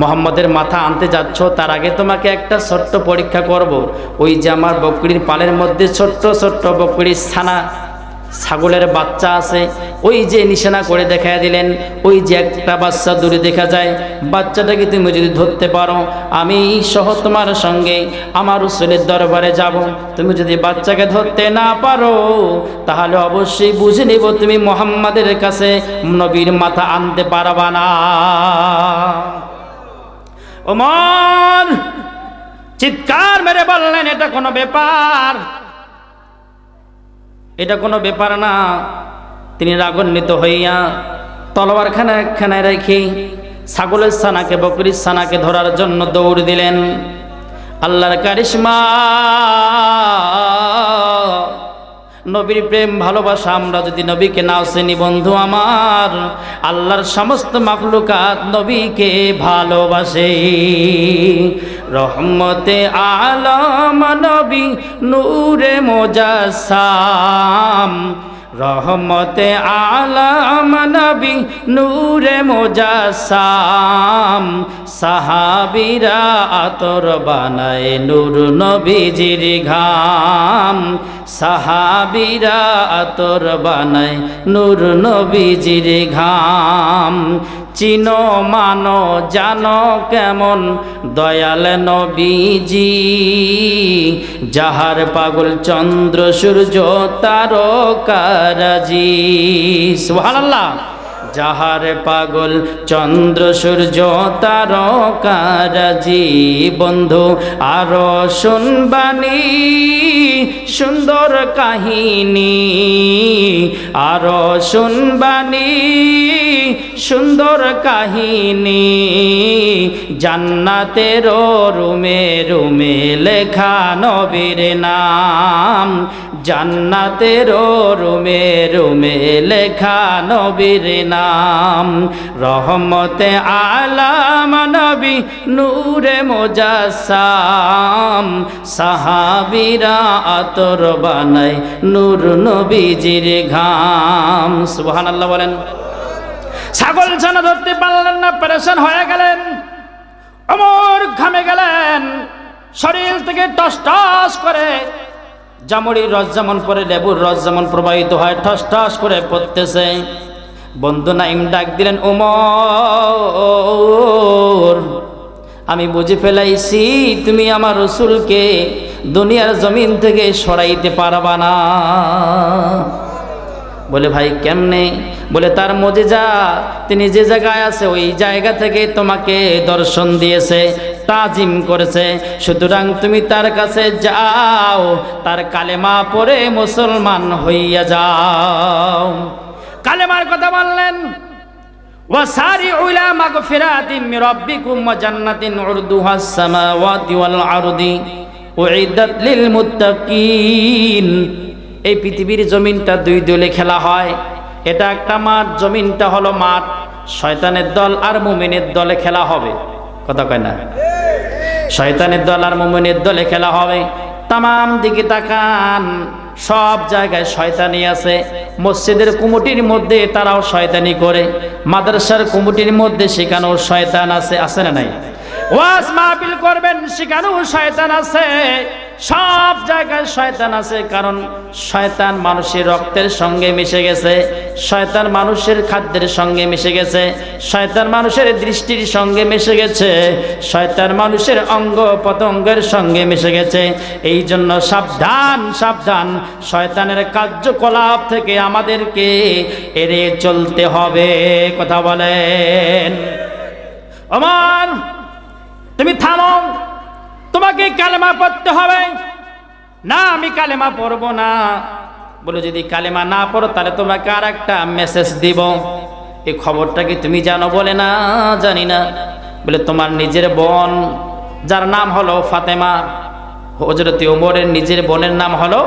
মোহাম্মদের মাথা আনতে যাচ্ছ, তার আগে তোমাকে একটা ছোট্ট পরীক্ষা করব। ওই যে আমার বকরির পালের মধ্যে ছোট্ট ছোট্ট বকরির ছানা, ছাগলের বাচ্চা আছে, ওই যে নিশানা করে দেখা দিলেন, ওই যে একটা বাচ্চা দূরে দেখা যায়, বাচ্চাটাকে তুমি যদি ধরতে পারো, আমি সহ তোমার সঙ্গে আমার রাসূলের দরবারে যাব। তুমি যদি বাচ্চাকে ধরতে না পারো, তাহলে অবশ্যই বুঝে নেব তুমি মুহাম্মাদের কাছে নবীর মাথা আনতে পারবা না। ওমর চিৎকার মেরে বললেন, এটা কোনো ব্যাপার? এটা কোনো ব্যাপার না। তিনি রাগান্বিত হইয়া তলোয়ার খানায় রেখে ছাগলের ছানাকে, বকরির ছানাকে ধরার জন্য দৌড় দিলেন। আল্লাহর কারিশমা, নবীর প্রেম ভালোবাসা, আমরা যদি নবীকে নাও চিনি বন্ধু আমার, আল্লাহর সমস্ত মাখলুকাত নবীকে ভালোবাসে। রহমতে আলম নবী নূরে মুজাসসাম, রহমতে আলম নবী নূরে মুজাসসাম, সাহাবীরা আতর বানায় নূর নবীজির ঘাম, সাহাবীরা আতর বানায় নূর নবীজির ঘাম। চিনো মানো জানো কেমন দয়াল নবীজি, যাহার পাগল চন্দ্র সূর্য তারকারাজি। সুবহানাল্লাহ। যাহার পাগল চন্দ্র সূর্য তারকারাজি। বন্ধু আরো শুনবানি সুন্দর কাহিনী, আরো শুনবানি সুন্দর কাহিনী, জান্নাতের রুমে রুমে লেখা নবীর নাম, জান্নাতের রুমে রুমে লেখা নবীর নাম। রহমতে আলম নবী নূরে মুজাসসাম, সাহাবীরা আতর বানায় নূর নবীজির ঘাম। সুবহানাল্লাহ বলেন। ছাগল ছানা ধরতে পারলেন না, পেরেশান হয়ে গেলেন। ওমর ঘামে গেলেন, শরীর থেকে টস টস করে জামুড়ির রস যেমন পরে লেবুর রস যেমন প্রবাহিত হয়, ঠস ঠস করে পড়তেছে। বন্ধু নাইম ডাক দিলেন, ওমর আমি বুঝে ফেলাইছি তুমি আমার রাসূলকে দুনিয়ার জমিন থেকে সরাইতে পারবা না। বলে ভাই কেমনে? বলে তার মুজিজা, তিনি যে জায়গায় আছে ওই জায়গা থেকে তোমাকে দর্শন দিয়েছে, তাজিম করেছে, সুতরাং তুমি তার কাছে যাও, তার কালেমা পড়ে মুসলমান হইয়া যাও। কালেমার কথা বললেন, ওয়াসারিউ ইলা মাগফিরাতিন মির রাব্বিকুম ওয়া জান্নাতিন উরদুহাস সামাওয়াতি ওয়াল আরদি উইদ্দাত লিল মুত্তাকিন। এই পৃথিবীর জমিনটা দুই দলে খেলা হয়। এটা একটা মাঠ, জমিনটা হলো মাঠ, শয়তানের দল আর মুমিনের দলে খেলা হবে। কথা কয় না? শয়তানের দল আর মুমিনের দলে খেলা হবে। তামাম দিকে তাকান, সব জায়গায় শয়তানি আছে। মসজিদের কমিটির মধ্যে তারাও শয়তানি করে, মাদ্রাসার কমিটির মধ্যে সেখানেও শয়তান আছে, আছে না নাই? ওয়াজ মাহফিল করবেন সেখানেও শয়তান আছে, সব জায়গায় শয়তান আছে। কারণ শয়তান মানুষের রক্তের সঙ্গে মিশে গেছে, শয়তান মানুষের খাদ্যের সঙ্গে মিশে গেছে, শয়তান মানুষের দৃষ্টির সঙ্গে মিশে গেছে, শয়তান মানুষের অঙ্গ পতঙ্গের সঙ্গে মিশে গেছে। এই জন্য সাবধান সাবধান, শয়তানের কার্যকলাপ থেকে আমাদেরকে এড়িয়ে চলতে হবে। কথা বলেন। ওমর তুমি থামো, তোমাকে কালেমা পড়তে হবে। না আমি কালেমা পড়বো না। বলে যদি কালেমা না পড়ো তাহলে তোমাকে আর একটা মেসেজ দিব। এই খবরটা কি তুমি জানো? বলে না জানি না। বলে তোমার নিজের বোন, যার নাম হলো ফাতেমা, হযরত ওমরের নিজের বোনের নাম হলো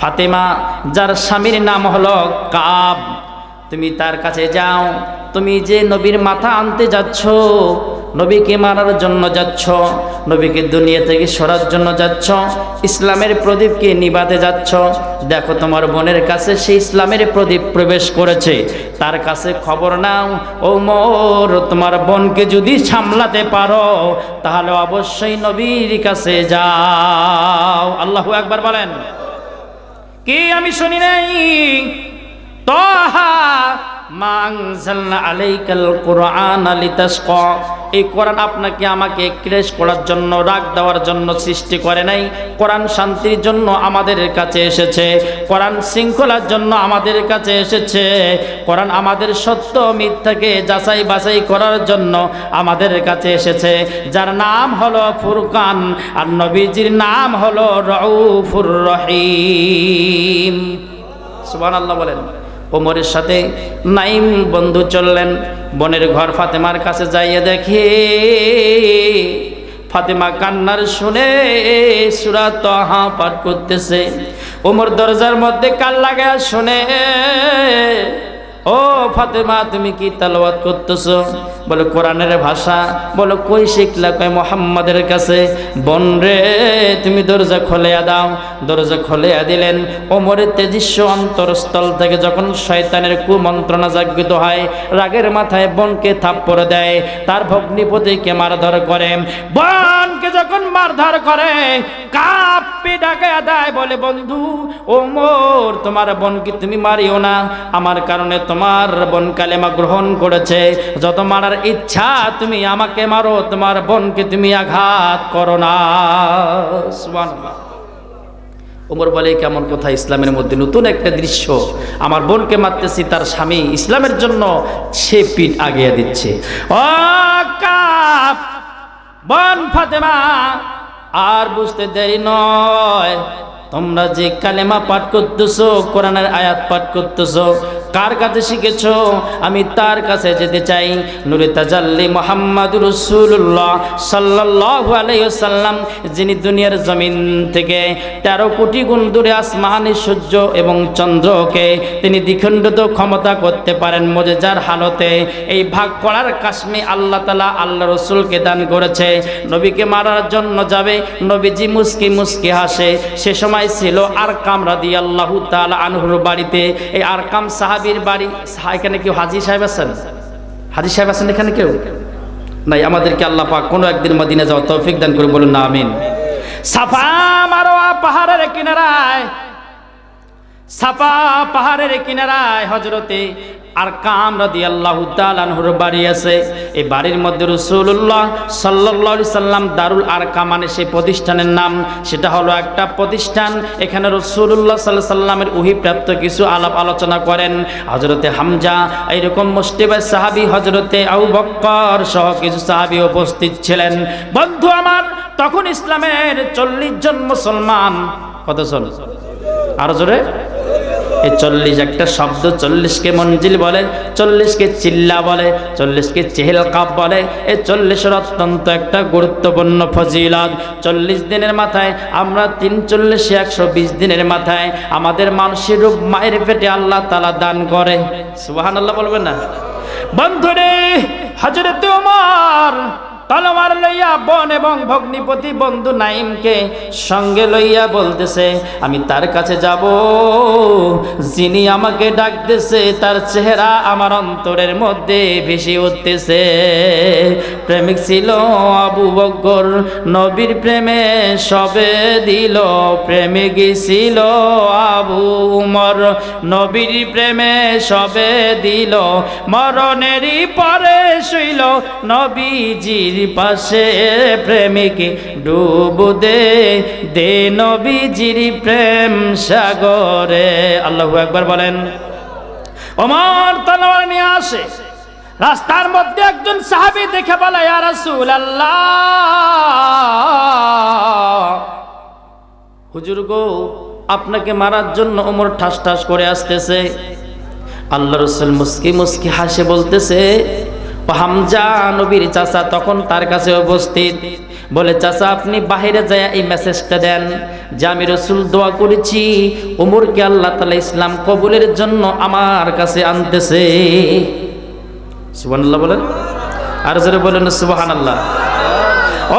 ফাতেমা, যার স্বামীর নাম হলো কাব, তুমি তার কাছে যাও। তুমি যে নবীর মাথা আনতে যাচ্ছ, নবীকে মারার জন্য যাচ্ছ, নবীকে দুনিয়া থেকে সরার জন্য যাচ্ছ, ইসলামের প্রদীপকে নিভাতে যাচ্ছ। দেখো তোমার বোনের কাছে সেই ইসলামের প্রদীপ প্রবেশ করেছে, তার কাছে খবর নাও। ওমর, তোমার বোনকে যদি সামলাতে পারো তাহলে অবশ্যই নবীর কাছে যাও। আল্লাহু আকবার বলেন। কি আমি শুনি নাই? তাহা মা আনজালনা আলাইকাল কুরআনা লিতাশকা, এই কোরআন আপনাকে আমাকে ক্লেশ করার জন্য, রাগ দেওয়ার জন্য সৃষ্টি করে নাই। কোরআন শান্তির জন্য আমাদের কাছে এসেছে, কোরআন শৃঙ্খলার জন্য আমাদের কাছে এসেছে, কোরআন আমাদের সত্য মিথ্যাকে যাচাই বাছাই করার জন্য আমাদের কাছে এসেছে। যার নাম হলো ফুরকান, আর নবীজির নাম হলো রউফুর রহিম। সুবহানাল্লাহ বলেন। ওমরের সাথে নাইম বন্ধু চললেন, বোনের ঘর ফাতেমার কাছে যাইয়ে দেখে ফাতেমা কান্নার শুনে সূরা তাহা পাঠ করতেছে। ওমর দরজার মধ্যে কান লাগায়া শুনে, ও ফাতেমা তুমি কি তেলাওয়াত করতেছো? বলে কোরআনের ভাষা। বলে কই শিখলা? কয় মুহাম্মাদের কাছে। বোন রে, তুমি দরজা খুলিয়া দাও। দরজা খুলিয়া দিলেন। ওমরের তেজস্ব অন্তরস্থল থেকে যখন শয়তানের কুমন্ত্রণা জাগৃত হয়, রাগের মাথায় বোনকে থাপ্পড় দেয়, তার ভগ্নিপতিকে মারধর করে। বোনকে যখন মারধর করে কাঁপি ডাকায়া দেয়, বলে বন্ধু ওমর, তোমার বোনকে তুমি মারিও না, আমার কারণে তোমার বোন কালেমা গ্রহণ করেছে, যত মারার ইচ্ছা তুমি আমাকে মারো, তোমার বোনকে তুমি আঘাত করো না। সুবহানাল্লাহ। ওমর বলে কেমন কথা, ইসলামের মধ্যে নতুন একটা দৃশ্য, আমার বোনকে মারতেছি, তার স্বামী ইসলামের জন্য সে পিঠ আগিয়ে দিচ্ছে। ও কাপ বোন ফাতেমা, আর বুঝতে দেরি নয়, তোমরা যে কালেমা পাঠ করতেছো, কোরআনের আয়াত পাঠ করতেছো, কার কাছে শিখেছো? আমি তার কাছে যেতে চাই। নূরে তাজাল্লি মুহাম্মাদুর রাসূলুল্লাহ সাল্লাল্লাহু আলাইহি ওয়াসাল্লাম, যিনি দুনিয়ার জমিন থেকে 13 কোটি গুণ দূরে আসমানে সূর্য এবং চন্দ্রকে তিনি দ্বিখণ্ডিত ক্ষমতা করতে পারেন মুজিজার হালতে, এই ভাগ করার কাশ্মী আল্লাহ তাআলা আল্লাহ রাসূলকে দান করেছে। নবীকে মারার জন্য যাবে, নবীজি মুস্কি মুস্কি হাসে। সে সময় ছিল আরকাম রাদিয়াল্লাহু তাআলা আনহুর বাড়িতে। এই আরকাম সাহাবীর বাড়ি। এখানে কেউ হাজী সাহেব আছেন? হাজী সাহেব আছেন এখানে কেউ নাই? আমাদেরকে আল্লাহ পাক কোনো একদিন মদিনা যাওয়ার তৌফিক দান করে, বলুন না আমিন। সাফা মারওয়া পাহাড়ের কিনারায়, সাফা পাহাড়ের কিনারায় হযরতে আরকাম রাদিয়াল্লাহু তাআলা আনহুর বাড়ি আছে। এই বাড়ির মধ্যে রাসূলুল্লাহ সাল্লাল্লাহু আলাইহি সাল্লাম দারুল আরকাম মানে সেই প্রতিষ্ঠানের নাম, সেটা হলো একটা প্রতিষ্ঠান। এখানে রাসূলুল্লাহ সাল্লাল্লাহু আলাইহি সাল্লামের ওহীপ্রাপ্ত কিছু আলাপ আলোচনা করেন। হযরতে হামজা, এইরকম মুশরিক সাহাবী, হযরতে আবু বকর সহ কিছু সাহাবী উপস্থিত ছিলেন। বন্ধু আমার, তখন ইসলামের 40 জন মুসলমান, কত জন? আরো জোরে। এই 40 একটা শব্দ, 40কে মঞ্জিল বলে, 40কে চিল্লা বলে, 40কে চেহেল কাপ বলে। এই 40-এর অত্যন্ত একটা গুরুত্বপূর্ণ ফজিলত। 40 দিনের মাথায় আমরা 340 120 দিনের মাথায় আমাদের মানুষের রূপ মায়ের পেটে আল্লাহ তাআলা দান করে। সুবহানাল্লাহ বলবেন না? বন্ধুরে, হযরত ওমর তলোয়ার লইয়া বোন এবং ভগ্নিপতি বন্ধু নাইমকে সঙ্গে লইয়া বলতেছে, আমি তার কাছে যাব, যিনি আমাকে ডাকতেছে তার চেহারা আমার অন্তরের মধ্যে ভেসে উঠতেছে। প্রেমিক ছিল আবু বকর, নবীর প্রেমে সবে দিল, প্রেমিক ছিল আবু উমর, নবীর প্রেমে সবে দিল, মরণেরই পরে শুইল নবীজির পাশে, প্রেমিক ডুব দে দে নবীজির প্রেম সাগরে। আল্লাহু আকবার বলেন। ওমর তলোয়ার নিয়ে আসে, রাস্তার মধ্যে একজন সাহাবী দেখে বলে, ইয়া রাসূলুল্লাহ, হুজুর গো, আপনাকে মারার জন্য ওমর ঠাস ঠাস করে আসতেছে। আল্লাহ রাসূল মুস্কি মুস্কি হাসে বলতেছে, হামজা নবীর চাচা তখন তার কাছে উপস্থিত। বলে, চাচা আপনি বাহিরে যায় এই মেসেজটা দেন যে আমি রাসূল দোয়া করেছি ওমরকে আল্লাহ তাআলা ইসলাম কবুলের জন্য আমার কাছে আনতেছে। সুবহানাল্লাহ বলেন। আর জোরে বলুন সুবহানাল্লাহ।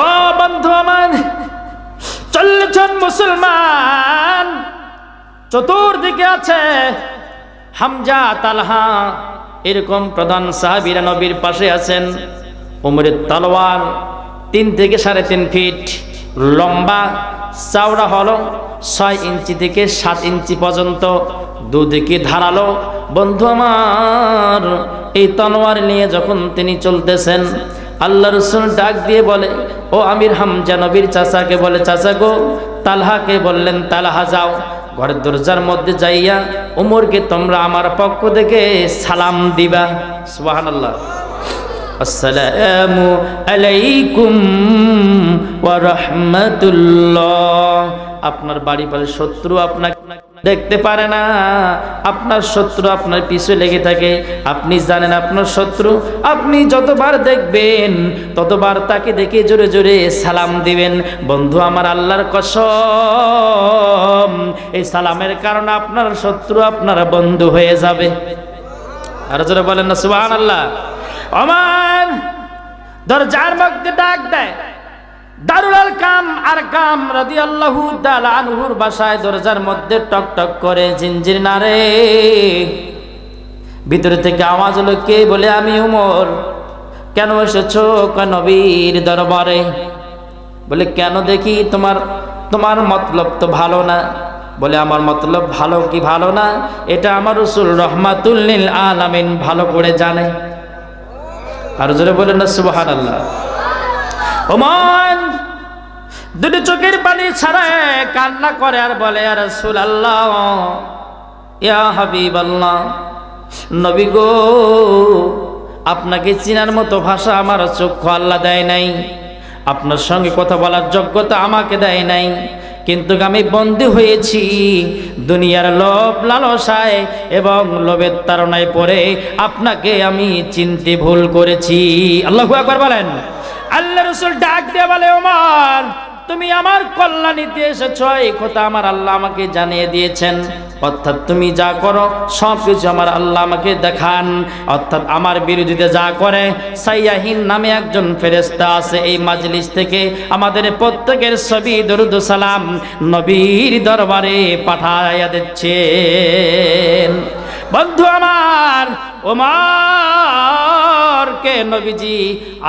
ও বন্ধু আমার, 40 জন মুসলমান চতুর্দিকে আছে, হামজা, তালহা এরকম প্রধান সাহাবীরা নবীর পাশে আছেন। উমরের তলোয়ার 3 থেকে 3.5 ফিট লম্বা, চওড়া হলো 6 ইঞ্চি থেকে 7 ইঞ্চি পর্যন্ত, দুদিকে ধারালো। বন্ধু আমার, এই তলোয়ার নিয়ে যখন তিনি চলতেছেন, আল্লাহ রাসূল ডাক দিয়ে বলে, ও আমির হামজা, নবীর চাচাকে বলে, চাচা গো। তালহাকে বললেন, তালহা যাও, ঘরের দরজার মধ্যে যাইয়া ওমরকে তোমরা আমার পক্ষ থেকে সালাম দিবা। সুবহানাল্লাহ। আসসালামু আলাইকুম ওয়া রাহমাতুল্লাহ। আপনার বাড়ি পাশে শত্রু আপনাকে দেখতে পারে না, আপনার শত্রু আপনার পিছু লেগে থাকে, আপনি জানেন আপনার শত্রু, আপনি যতবার দেখবেন ততবার তাকে দেখে জোরে জোরে সালাম দিবেন। বন্ধু আমার, আল্লাহর কসম, এই সালামের কারণে আপনার শত্রু আপনার বন্ধু হয়ে যাবে। আর জোরে বলেন না সুবহানাল্লাহ। ওমর দরজার মধ্যে ডাক দেয়, দারুল আরকাম রাদিয়াল্লাহু তাআলা আনহুর বাসায় দরজার মধ্যে টক টক করে জিনজির নারে। ভিতর থেকে আওয়াজ হলো, কে? বলে, আমি উমর। কেন এসেছো? নবীর দরবারে। বলে, কেন দেখি? তোমার মতলব তো ভালো না। বলে, আমার মতলব ভালো কি ভালো না এটা আমার রাসূল রাহমাতুল লিল আলামিন ভালো করে জানে। আর জোরে বলেন না সুবহানাল্লাহ। ওমর দুটো চোখের পানি ছাড়ায় কান্না করে আর বলে, ইয়া রাসূলুল্লাহ, ইয়া হাবিবাল্লাহ, নবী গো, আপনাকে চিনার মতো ভাষা আমার চক্ষু আল্লাহ দেয় নাই, আপনার সঙ্গে কথা বলার যোগ্যতা আমাকে দেয় নাই, কিন্তু আমি বন্দী হয়েছি দুনিয়ার লোভ লালসায় এবং লোভের তাড়নায় পড়ে আপনাকে আমি চিনতে ভুল করেছি। আল্লাহু আকবার বলেন। আল্লাহ রাসূল ডাক দিয়ে বলে, ওমর, তুমি আমার কল্যাণীতে এসেছো, এই কথা আমার আল্লাহ আমাকে জানিয়ে দিয়েছেন। অর্থাৎ তুমি যা করো সব কিছু আমার আল্লাহ আমাকে দেখান। অর্থাৎ আমার বিরোধীতে যা করে, সাইয়াহিন নামে একজন ফেরেশতা আছে, এই মাজলিস থেকে আমাদের প্রত্যেকের ছবি দরুদ সালাম নবীর দরবারে পাঠায়া দিচ্ছেন। বন্ধু আমার, ওমরকে নবীজি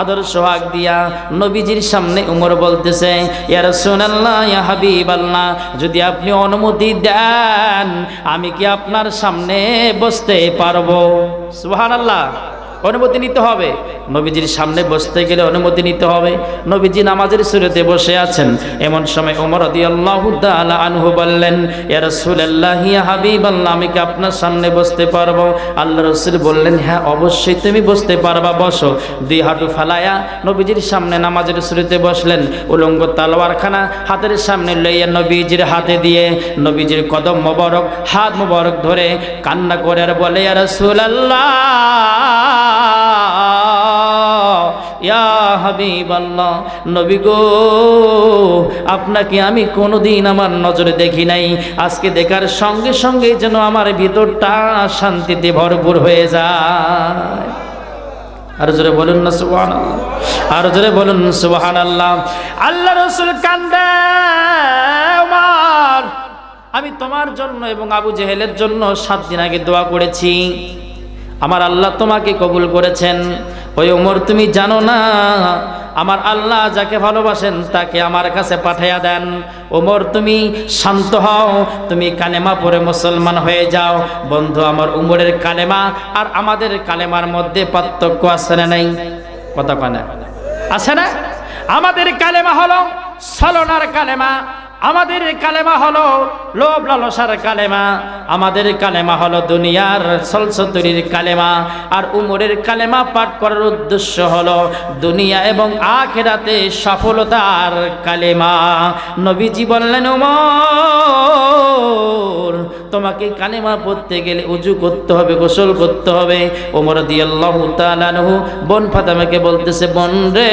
আদর সোহাগ দিয়া নবীজির সামনে উমর বলতেছে, ইয়া রাসূলুল্লাহ, ইয়া হাবিবাল্লাহ, যদি আপনি অনুমতি দেন আমি কি আপনার সামনে বসতে পারবো? সুবহানাল্লাহ। অনুমতি নিতে হবে। নবীজির সামনে বসতে গেলে অনুমতি নিতে হবে। নবীজি নামাজের সুরতে বসে আছেন, এমন সময় ওমর রাদিয়াল্লাহু তাআলা আনহু বললেন, ইয়া রাসূলুল্লাহ, ইয়া হাবিবাল্লাহ, আমি কি আপনার সামনে বসতে পারবো? আল্লাহ রাসূল বললেন, হ্যাঁ অবশ্যই তুমি বসতে পারবা, বসো। 2 হাঁটু ফালায়া নবীজির সামনে নামাজের সুরতে বসলেন। উলঙ্গ তলোয়ারখানা হাতের সামনে লইয়া নবীজির হাতে দিয়ে নবীজির কদম মোবারক, হাত মোবারক ধরে কান্না করে আর বলে, ইয়া রাসূলুল্লাহ, ইয়া হাবিবাল্লাহ, নবী গো, আপনাকে আমি কোনোদিন আমার নজরে দেখি নাই, আজকে দেখার সঙ্গে সঙ্গে যেন আমার ভিতরটা শান্তিতে ভরপুর হয়ে যায়। আর জোরে বলুন না সুবহানাল্লাহ। আর জোরে বলুন সুবহানাল্লাহ। আল্লাহ রাসূল কান্দে, ওমর, আমি তোমার জন্য এবং আবু জেহেলের জন্য 7 দিন আগে দোয়া করেছি, আমার আল্লাহ তোমাকে কবুল করেছেন। ওই ওমর, তুমি জানো না আমার আল্লাহ যাকে ভালোবাসেন তাকে আমার কাছে পাঠাইয়া দেন। ওমর, তুমি শান্ত হও, তুমি কালেমা পড়ে মুসলমান হয়ে যাও। বন্ধু আমার, উমরের কালেমা আর আমাদের কালেমার মধ্যে পার্থক্য আছে না নাই? কথা কয় না? আছে না? আমাদের কালেমা হলো ছলনার কালেমা, আমাদের কালেমা হলো লোভ লালসার কালেমা, আমাদের কালেমা হলো দুনিয়ার ছলছতুরির কালেমা। আর উমরের কালেমা পাঠ করার উদ্দেশ্য হলো দুনিয়া এবং আখিরাতে সফলতার কালেমা। নবীজি বললেন, ওমর, তোমাকে কালেমা পড়তে গেলে উজু করতে হবে, গোসল করতে হবে। ওমর রাদিয়াল্লাহু তাআলা আনহু বোন ফাতেমাকে বলতেছে, বোন রে,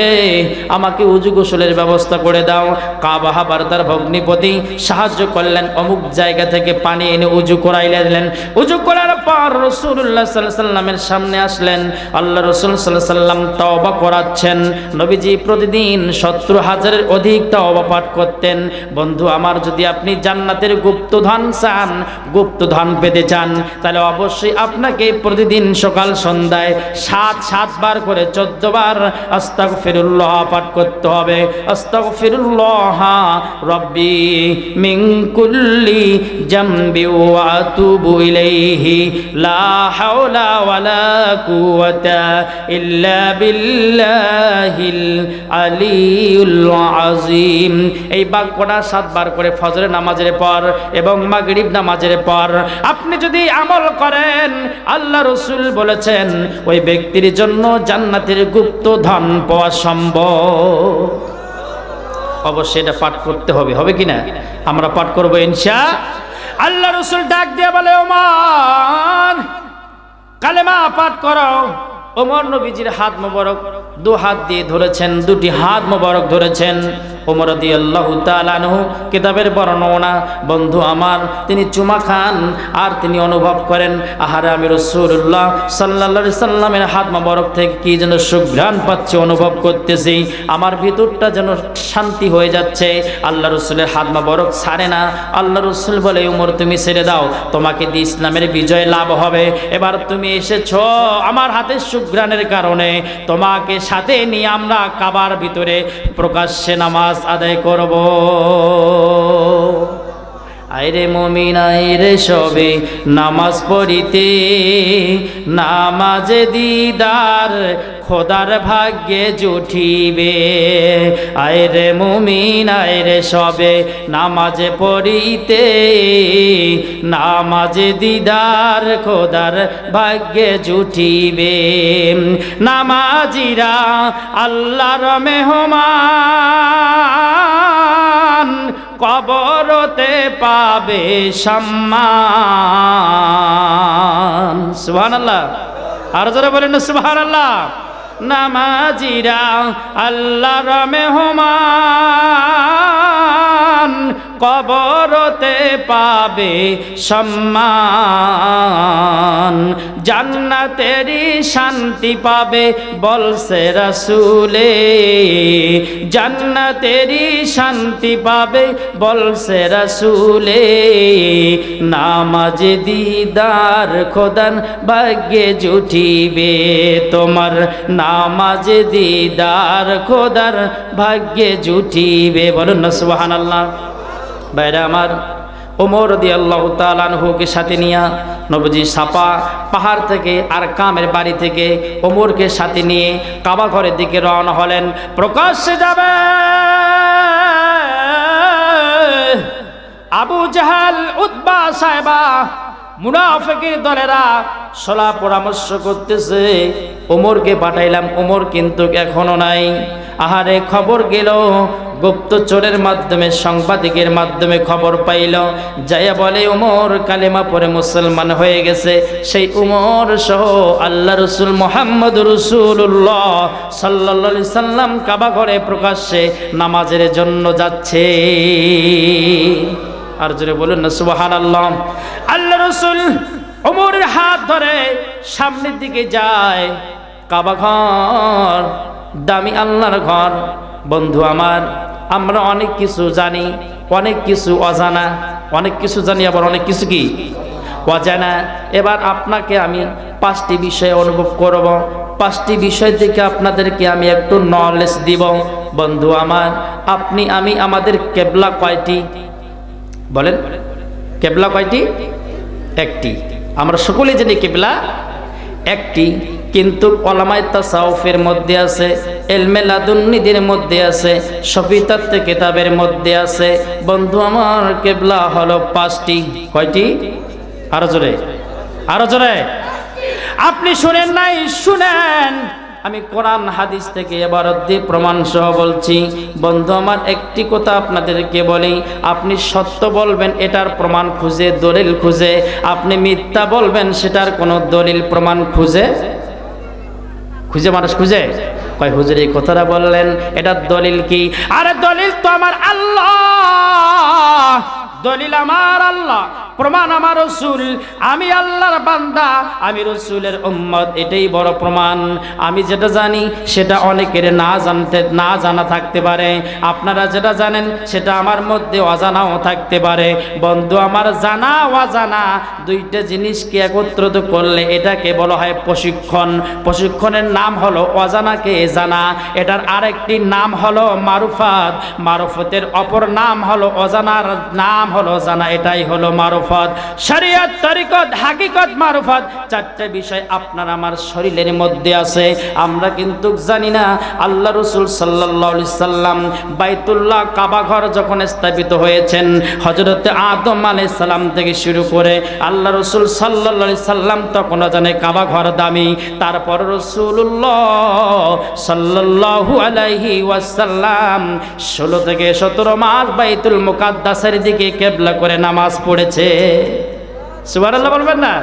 আমাকে উজু গোসলের ব্যবস্থা করে দাও। কাবা হাবার তার ভগ্নিপতি সাহায্য করলেন। অমুক জায়গা থেকে পানি এনে উজু করাইলে দিলেন। উজু করার পর রাসূলুল্লাহ সাল্লাল্লাহু আলাইহি সাল্লামের সামনে আসলেন। আল্লাহ রাসূল সাল্লাল্লাহু আলাইহি সাল্লাম তওবা করাচ্ছেন। নবীজি প্রতিদিন 70,000-এর অধিক তওবা পাঠ করতেন। বন্ধু আমার, যদি আপনি জান্নাতের গুপ্তধন চান, গুপ্তধন পেতে চান, তাহলে অবশ্যই আপনাকে প্রতিদিন সকাল সন্ধ্যায় 7 বার করে 14 বার আস্তাগফিরুল্লাহ পাঠ করতে হবে। আস্তাগফিরুল্লাহ রাব্বি মিন কুল্লি জামবি ওয়া আতুবু ইলাইহি লা হাওলা ওয়ালা কুওয়াতা ইল্লা বিল্লাহিল আলিয়্যুল আযীম। এই বাক্যটা 7 বার করে ফজরের নামাজের পর এবং মাগরিব নামাজের পর আপনি যদি আমল করেন, আল্লাহ রাসূল বলেছেন ওই ব্যক্তির জন্য জান্নাতের গুপ্ত ধন পাওয়া সম্ভব। অবশ্যই এটা পাঠ করতে হবে, হবে কিনা? আমরা পাঠ করব ইনশাআল্লাহ। আল্লাহ রাসূল ডাক দিয়ে বলে, ওমর কালেমা পাঠ করো। ওমর নবীজির হাত মোবারক 2 হাত দিয়ে ধরেছেন, 2টি হাত মোবারক ধরেছেন। ওমর রাদিয়াল্লাহু তাআলা আনহু কিতাবের বর্ণনা, বন্ধু আমার, তিনি চুমা খান আর তিনি অনুভব করেন, আহারে আমি রাসূলুল্লাহ সাল্লাল্লাহু আলাইহি সাল্লামের হাত মোবারক থেকে কি যেন সুঘ্রাণ পাচ্ছে, অনুভব করতেছি, আমার ভিতরটা যেন শান্তি হয়ে যাচ্ছে। আল্লাহ রাসূলের হাত মোবারক ছাড়ে না। আল্লাহ রাসূল বলে, ওমর তুমি ছেড়ে দাও, তোমাকে দিয়ে ইসলামের বিজয় লাভ হবে। এবার তুমি এসেছো আমার হাতের সুঘ্রাণের কারণে, তোমাকে সাথে নিয়ে আমরা কাবার ভিতরে প্রকাশ্যে নামাজ আদায় করব। আইরে মুমিন আইরে সবে নামাজ পড়িতে, নামাজে দিদার খোদার ভাগ্যে জুটিবে। আইরে মুমিন আইরে সবে নামাজে পড়িতে, নামাজে দিদার খোদার ভাগ্যে জুটিবে। নামাজিরা আল্লাহর মেহমান, কবরতে পাবে সম্মান। সুবহানাল্লাহ, আর যারা বলেন না সুবহানাল্লাহ। নামাজিরা আল্লাহর মেহমান, কবরতে পাবে সম্মান। জান্নাতেরই শান্তি পাবে বলছে রাসূলে, জান্নাতেরই শান্তি পাবে বলছে রাসূলে। নামাজ দিদার খোদার ভাগ্যে জুটিবে, তোমার নামাজ দিদার খোদার ভাগ্যে জুটিবে। বলুন না সুবহানাল্লাহ। ভাইরা আমার, ওমর রাদিয়াল্লাহু তাআলা আনহুকে সাথে নিয়ে নবীজি সাফা পাহাড় থেকে আর কামের বাড়ি থেকে ওমরকে সাথে নিয়ে কাবা ঘরের দিকে রওনা হলেন। প্রকাশ্যে যাবে আবু জাহাল, উতবা, সাইবা, মুনাফিকের দলেরা সলা পরামর্শ করতেছে, ওমরকে পাঠাইলাম, ওমর কিন্তু এখনো নাই। আহারে, খবর গেল গুপ্তচরের মাধ্যমে, সাংবাদিকের মাধ্যমে খবর পাইল, যাইয়া বলে ওমর কালেমা পড়ে মুসলমান হয়ে গেছে। সেই ওমর সহ আল্লাহ রাসূল মুহাম্মদ রাসূলুল্লাহ সাল্লাল্লাহু আলাইহি সাল্লাম কাবা ঘরে প্রকাশ্যে নামাজের জন্য যাচ্ছে। আর জোরে বলুন না সুবহানাল্লাহ। আল্লাহ রাসূল ওমরের হাত ধরে সামনের দিকে যায়। কাবা ঘর দামি আল্লাহর ঘর। বন্ধু আমার, আমরা অনেক কিছু জানি, অনেক কিছু অজানা, অনেক কিছু জানি, আবার অনেক কিছু কি অজানা। এবার আপনাকে আমি 5টি বিষয় অনুভব করব, 5টি বিষয় থেকে আপনাদেরকে আমি একটু নলেজ দিব। বন্ধু আমার, আপনি আমি, আমাদের কেবলা কয়টি বলেন? কেবলা কয়টি? একটি। আমরা সকলে জানি কেবলা একটি, কিন্তু ওলামায়ে তাসাউফের মধ্যে আছে, ইলমে লাদুন্নিদের মধ্যে আছে, শফিতাত কিতাবের মধ্যে আছে। বন্ধু আমার, কেবলা হলো 5টি। কয়টি? আরো জোরে, আরো জোরে। আপনি শুনেন নাই? শুনেন। আমি কোরআন হাদিস থেকে এবারত দিয়ে প্রমাণ সহ বলছি। বন্ধু আমার, একটি কথা আপনাদেরকে বলি, আপনি সত্য বলবেন এটার প্রমাণ খুঁজে, দলিল খুঁজে, আপনি মিথ্যা বলবেন সেটার কোনো দলিল প্রমাণ খুঁজে মানুষ খুঁজে কয় হুজুর এই কথাটা বললেন, এটার দলিল কি? আরে দলিল তো আমার আল্লাহ দলিল আমার আল্লাহ, প্রমাণ আমার রাসূল। আমি আল্লাহর বান্দা, আমি রাসূলের উম্মত, এটাই বড় প্রমাণ। আমি যেটা জানি সেটা অনেকের না জানা থাকতে পারে। আপনারা যেটা জানেন সেটা আমার মধ্যে অজানাও থাকতে পারে। বন্ধু আমার, জানা অজানা দুইটা জিনিসকে একত্রিত করলে এটাকে বলা হয় প্রশিক্ষণ। প্রশিক্ষণের নাম হলো অজানাকে জানা, এটার আরেকটি নাম হলো মারুফাত। মারুফতের অপর নাম হলো অজানার নাম হলো জানা, এটাই হলো মারুফত। শরীয়ত, তরিকত, হাকিকত, মারুফত, চারটি বিষয় আপনার আমার শরীরের মধ্যে আছে। আমরা কিন্তু জানি না। আল্লাহ রাসূল সাল্লাল্লাহু আলাইহি সাল্লাম বাইতুল্লাহ কাবা ঘর যখন স্থাপিত হয়েছেন, হযরত আদম আলাইহিস সালাম থেকে শুরু করে আল্লাহ রাসূল সাল্লাল্লাহু আলাইহি সাল্লাম তখন জানে কাবা ঘর দামি। তারপর রাসূলুল্লাহ সাল্লাল্লাহু আলাইহি ওয়াসাল্লাম 16 থেকে 17 মাস বাইতুল মুকাদ্দাসের দিকে কিবলা করে নামাজ পড়েছে। সুবহানাল্লাহ বলবেন না?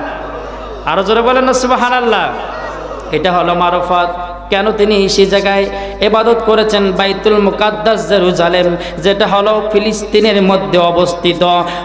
আরো জোরে বলেন না সুবহানাল্লাহ। এটা হলো মারফত। কেন তিনি সেই জায়গায় ইবাদত করেছেন? বাইতুল মুকাদ্দাস জেরুজালেম, যেটা হলো ফিলিস্তিনের মধ্যে অবস্থিত।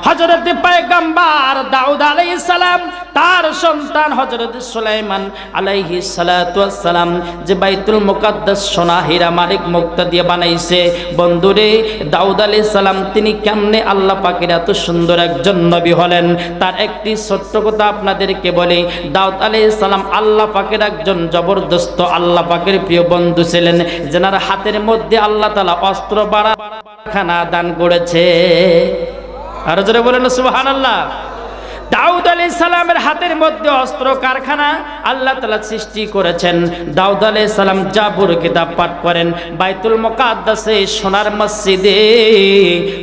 হযরত পয়গম্বর দাউদ আলাইহিস সালাম, তার সন্তান হযরত সুলাইমান আলাইহিস সালাতু ওয়াস সালাম যে বাইতুল মুকাদ্দাস সোনা হীরা মানিক মুক্তা দিয়ে বানাইছে। বন্ধুরে, দাউদ আলাইহিস সালাম তিনি কেমনে আল্লাহ পাকের এত সুন্দর একজন নবী হলেন, তার একটি ছোট্ট কথা আপনাদেরকে বলি। দাউদ আলাইহিস সালাম আল্লাহ পাকের একজন জবরদস্ত আল্লাহ পাকের প্রিয় বন্ধু ছিলেন, যেনার হাতের মধ্যে আল্লাহ তাআলা অস্ত্র বাড়াখানা দান করেছে। আর জোরে বলেন সুবহানাল্লাহ। দাউদ আলাইহিস সালামের হাতের মধ্যে অস্ত্র কারখানা আল্লাহ তাআলা সৃষ্টি করেছেন। দাউদ আলাইহিস সালাম জাবুর কিতাব পাঠ করেন বাইতুল মুকাদ্দাসে সোনার মসজিদে।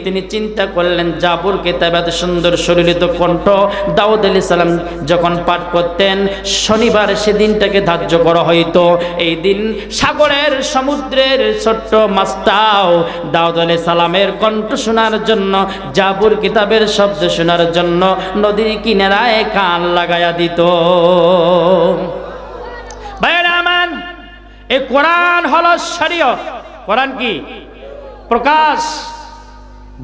তিনি চিন্তা করলেন জাবুর কিতাব এত সুন্দর সুললিত কণ্ঠ দাউদ আলাইহিস সালাম যখন পাঠ করতেন, শনিবার সেদিনটাকে ধার্য করা হইতো। এই দিন সাগরের সমুদ্রের ছোট্ট মাছটাও দাউদ আলাইহিস সালামের কণ্ঠ শোনার জন্য, জাবুর কিতাবের শব্দ শোনার জন্য নদীর কিনারায় কান লাগায়া দিত। ভাইরা আমার, এই কোরআন হলো শরীয়ত। কোরআন কি? প্রকাশ।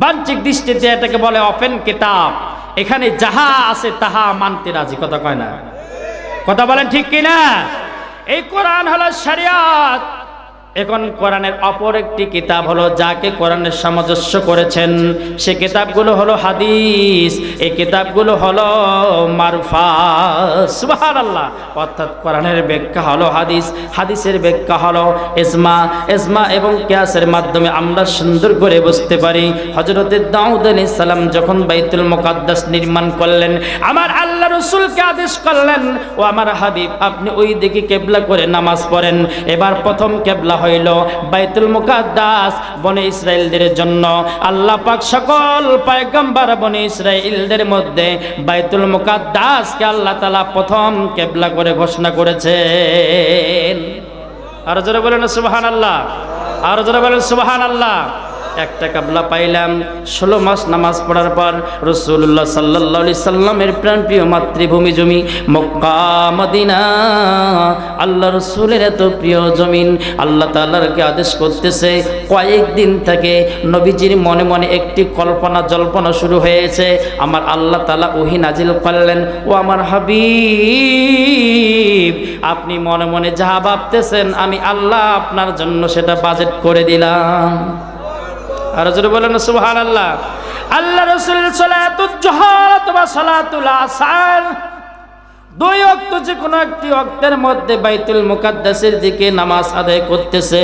বাহ্যিক দৃষ্টিতে এটাকে বলে ওপেন কিতাব। এখানে যাহা আছে তাহা মানতে রাজি। কথা কয় না? কথা বলেন ঠিক কি না? এই কোরআন হলো শরীয়ত। এখন কোরআনের অপর একটি কিতাব হলো যাকে কোরআনের সামঞ্জস্য করেছেন, সে কিতাবগুলো হলো হাদিস। এই কিতাবগুলো হলো মারফাত। সুবহানাল্লাহ। অর্থাৎ কোরআনের ব্যাখ্যা হলো হাদিস, হাদিসের ব্যাখ্যা হলো ইজমা। ইজমা এবং কিয়াসের মাধ্যমে আমরা সুন্দর করে বুঝতে পারি। হযরত দাউদ আলাইহিস সালাম যখন বাইতুল মুকাদ্দাস নির্মাণ করলেন, আমার আল্লাহ রাসূলকে আদেশ করলেন, ও আমার হাবিব, আপনি ওই দিকে কিবলা করে নামাজ পড়েন। এবার প্রথম কিবলা হইল বাইতুল মুকাদ্দাস বনে ইসরাইলদের জন্য। আল্লাহ পাক সকল পয়গম্বর বনে ইসরাইলদের মধ্যে বাইতুল মুকাদ্দাসকে আল্লাহ তাআলা প্রথম কিবলা করে ঘোষণা করেছেন। আর জোরে বলেন সুবহানাল্লাহ। আর জোরে বলেন সুবহানাল্লাহ। একটা কিবলা পাইলাম। 16 মাস নামাজ পড়ার পর রাসূলুল্লাহ সাল্লাল্লাহু আলাইহি সাল্লামের প্রাণপ্রিয় মাতৃভূমি জমি মক্কা মদিনা, আল্লাহ রাসূলের এত প্রিয় জমিন, আল্লাহ তাআলাকে আদেশ করতেছে কয়েকদিন থেকে নবীজির মনে মনে একটি কল্পনা জল্পনা শুরু হয়েছে। আমার আল্লাহ তাআলা ওহী নাজিল করলেন, ও আমার হাবিব, আপনি মনে মনে যাহা ভাবতেছেন আমি আল্লাহ আপনার জন্য সেটা বাজেট করে দিলাম। আর জোরে বলেন সুবহানাল্লাহ। আল্লাহ রাসূল সালাতুল জোহর অথবা সালাতুল আসর, দুই ওয়াক্ত যে কোনো একটি ওয়াক্তের মধ্যে বাইতুল মুকাদ্দাসের দিকে নামাজ আদায় করতেছে।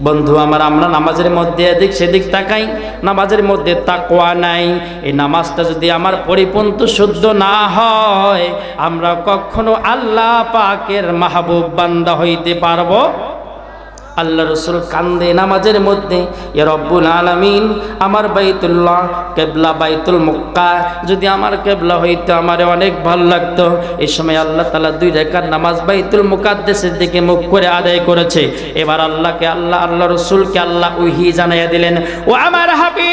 বন্ধু আমার, আমরা নামাজের মধ্যে এদিক সেদিক তাকাই, নামাজের মধ্যে তাকওয়া নাই। এই নামাজটা যদি আমার পরিপূর্ণ শুদ্ধ না হয়, আমরা কখনো আল্লাহ পাকের মাহবুব বান্দা হইতে পারবো? আল্লাহ রাসূল কান্দে নামাজের মধ্যে, ইয়া রব্বুল আলামিন, আমার বাইতুল্লাহ কিবলা বাইতুল মক্কা যদি আমার কিবলা হইতো আমারে অনেক ভালো লাগতো। এই সময় আল্লাহ তাআলা 2 রাকাত নামাজ বাইতুল মুকাদ্দাসের দিকে মুখ করে আদায় করেছে। এবার আল্লাহকে আল্লাহ রাসূলকে আল্লাহ ওহী জানাইয়া দিলেন, ও আমার হাবিব,